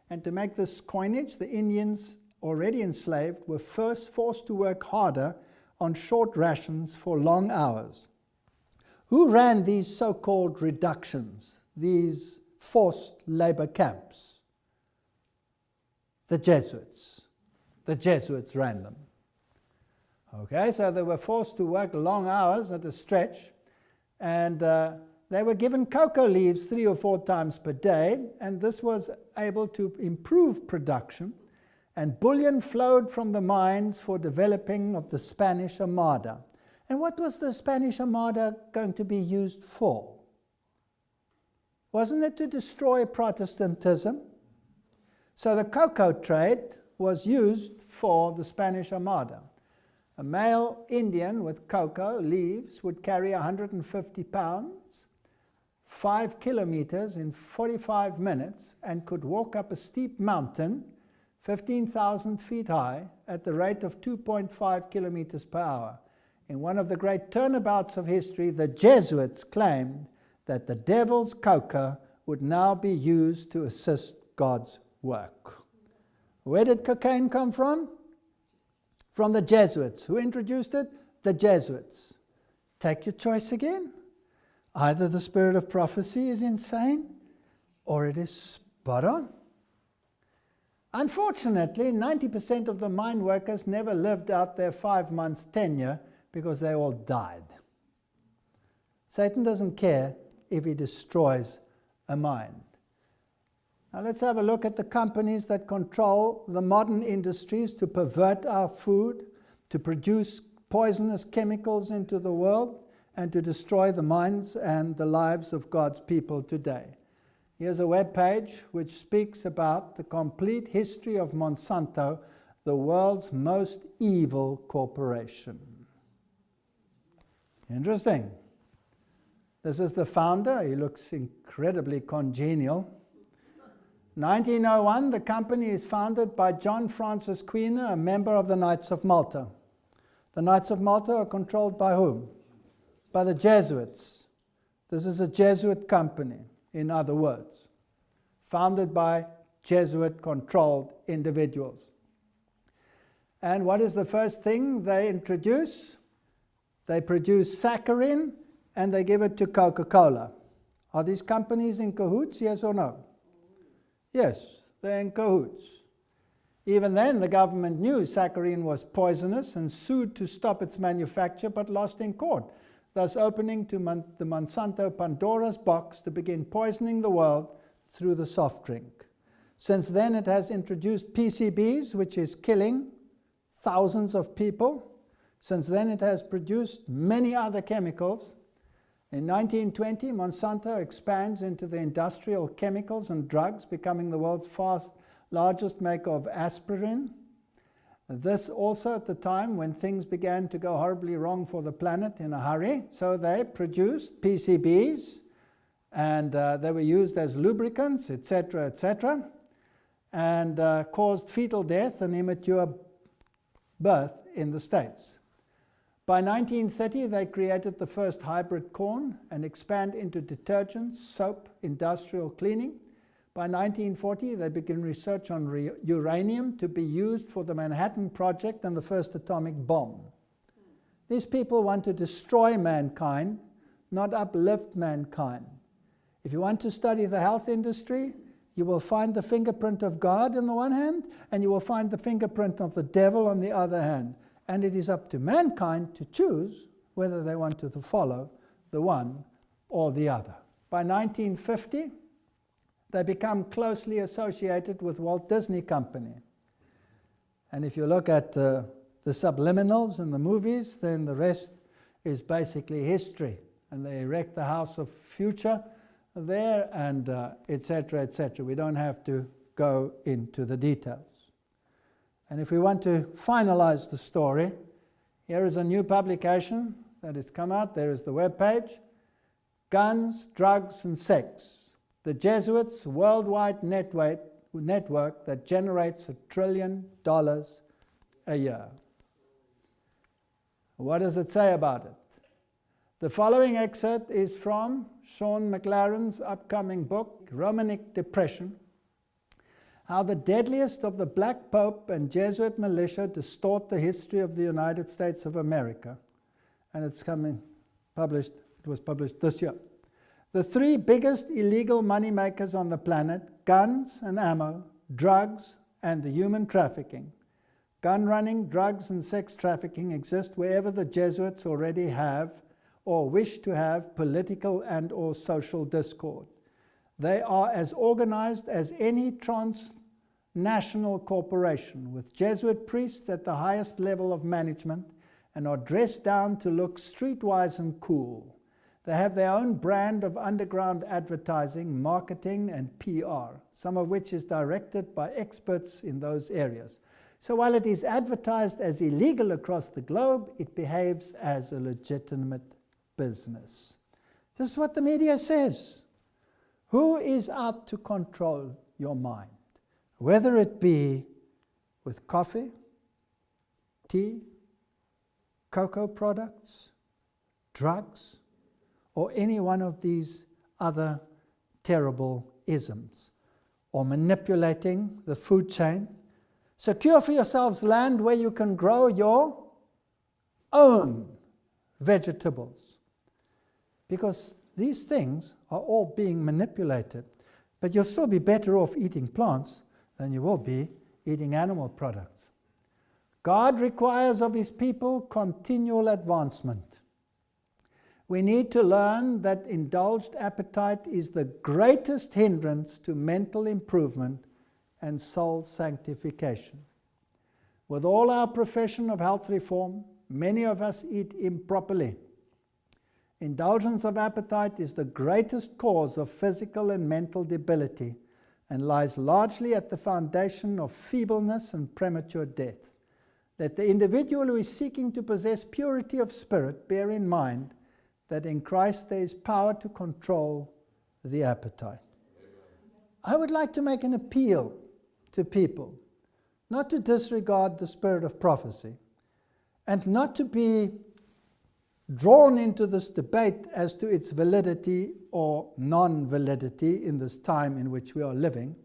and to make this coinage, the Indians already enslaved were first forced to work harder on short rations for long hours. Who ran these so-called reductions, these forced labor camps? The Jesuits. The Jesuits ran them. Okay, so they were forced to work long hours at a stretch, and they were given cocoa leaves 3 or 4 times per day, and this was able to improve production, and bullion flowed from the mines for developing of the Spanish Armada. And what was the Spanish Armada going to be used for? Wasn't it to destroy Protestantism? So the cocoa trade was used for the Spanish Armada. A male Indian with cocoa leaves would carry 150 pounds, 5 kilometers in 45 minutes, and could walk up a steep mountain, 15,000 feet high, at the rate of 2.5 kilometers per hour. In one of the great turnabouts of history, the Jesuits claimed that the devil's cocoa would now be used to assist God's work. Where did cocaine come from? From the Jesuits. Who introduced it? The Jesuits. Take your choice again. Either the spirit of prophecy is insane, or it is spot on. Unfortunately, 90% of the mine workers never lived out their 5 months tenure because they all died. Satan doesn't care if he destroys a mine. Now let's have a look at the companies that control the modern industries to pervert our food, to produce poisonous chemicals into the world, and to destroy the minds and the lives of God's people today. Here's a web page which speaks about the complete history of Monsanto, the world's most evil corporation. Interesting. This is the founder. He looks incredibly congenial. 1901, the company is founded by John Francis Queener, a member of the Knights of Malta. The Knights of Malta are controlled by whom? By the Jesuits. This is a Jesuit company, in other words, founded by Jesuit-controlled individuals. And what is the first thing they introduce? They produce saccharin and they give it to Coca-Cola. Are these companies in cahoots, yes or no? Yes, they're in cahoots. Even then, the government knew saccharin was poisonous and sued to stop its manufacture, but lost in court, thus opening to the Monsanto Pandora's box to begin poisoning the world through the soft drink. Since then, it has introduced PCBs, which is killing thousands of people. Since then, it has produced many other chemicals. In 1920, Monsanto expands into the industrial chemicals and drugs, becoming the world's largest maker of aspirin. This also at the time when things began to go horribly wrong for the planet in a hurry. So they produced PCBs, and they were used as lubricants, etc., and caused fetal death and immature birth in the States. By 1930, they created the first hybrid corn and expand into detergents, soap, industrial cleaning. By 1940, they began research on uranium to be used for the Manhattan Project and the first atomic bomb. These people want to destroy mankind, not uplift mankind. If you want to study the health industry, you will find the fingerprint of God on the one hand, and you will find the fingerprint of the devil on the other hand. And it is up to mankind to choose whether they want to follow the one or the other. By 1950, they become closely associated with Walt Disney Company. And if you look at the subliminals in the movies, then the rest is basically history. And they erect the House of Future there, and etc., etc. We don't have to go into the details. And if we want to finalize the story, here is a new publication that has come out. There is the web page. Guns, Drugs, and Sex. The Jesuits' worldwide network that generates $1 trillion a year. What does it say about it? The following excerpt is from Sean McLaren's upcoming book, Romanic Depression, How the Deadliest of the Black Pope and Jesuit Militia Distort the History of the United States of America. And it was published this year. The three biggest illegal moneymakers on the planet, guns and ammo, drugs, and the human trafficking. Gun running, drugs, and sex trafficking exist wherever the Jesuits already have or wish to have political and or social discord. They are as organized as any transnational corporation, with Jesuit priests at the highest level of management and are dressed down to look streetwise and cool. They have their own brand of underground advertising, marketing, and PR, some of which is directed by experts in those areas. So while it is advertised as illegal across the globe, it behaves as a legitimate business. This is what the media says. Who is out to control your mind? Whether it be with coffee, tea, cocoa products, drugs, or any one of these other terrible isms, or manipulating the food chain. Secure for yourselves land where you can grow your own vegetables. Because these things are all being manipulated, but you'll still be better off eating plants than you will be eating animal products. God requires of His people continual advancement. We need to learn that indulged appetite is the greatest hindrance to mental improvement and soul sanctification. With all our profession of health reform, many of us eat improperly. Indulgence of appetite is the greatest cause of physical and mental debility and lies largely at the foundation of feebleness and premature death. Let the individual who is seeking to possess purity of spirit bear in mind that in Christ there is power to control the appetite. I would like to make an appeal to people not to disregard the spirit of prophecy and not to be drawn into this debate as to its validity or non-validity in this time in which we are living,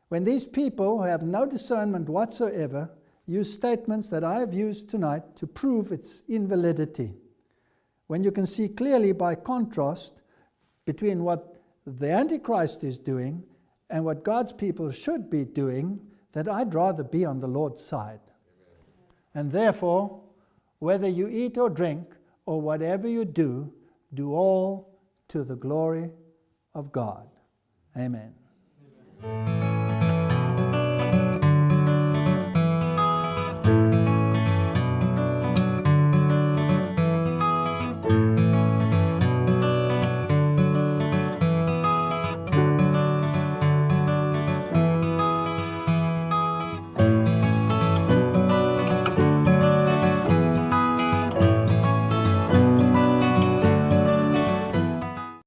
when these people who have no discernment whatsoever use statements that I have used tonight to prove its invalidity. When you can see clearly by contrast between what the Antichrist is doing and what God's people should be doing, that I'd rather be on the Lord's side. And therefore, whether you eat or drink or whatever you do, do all to the glory of God. Amen.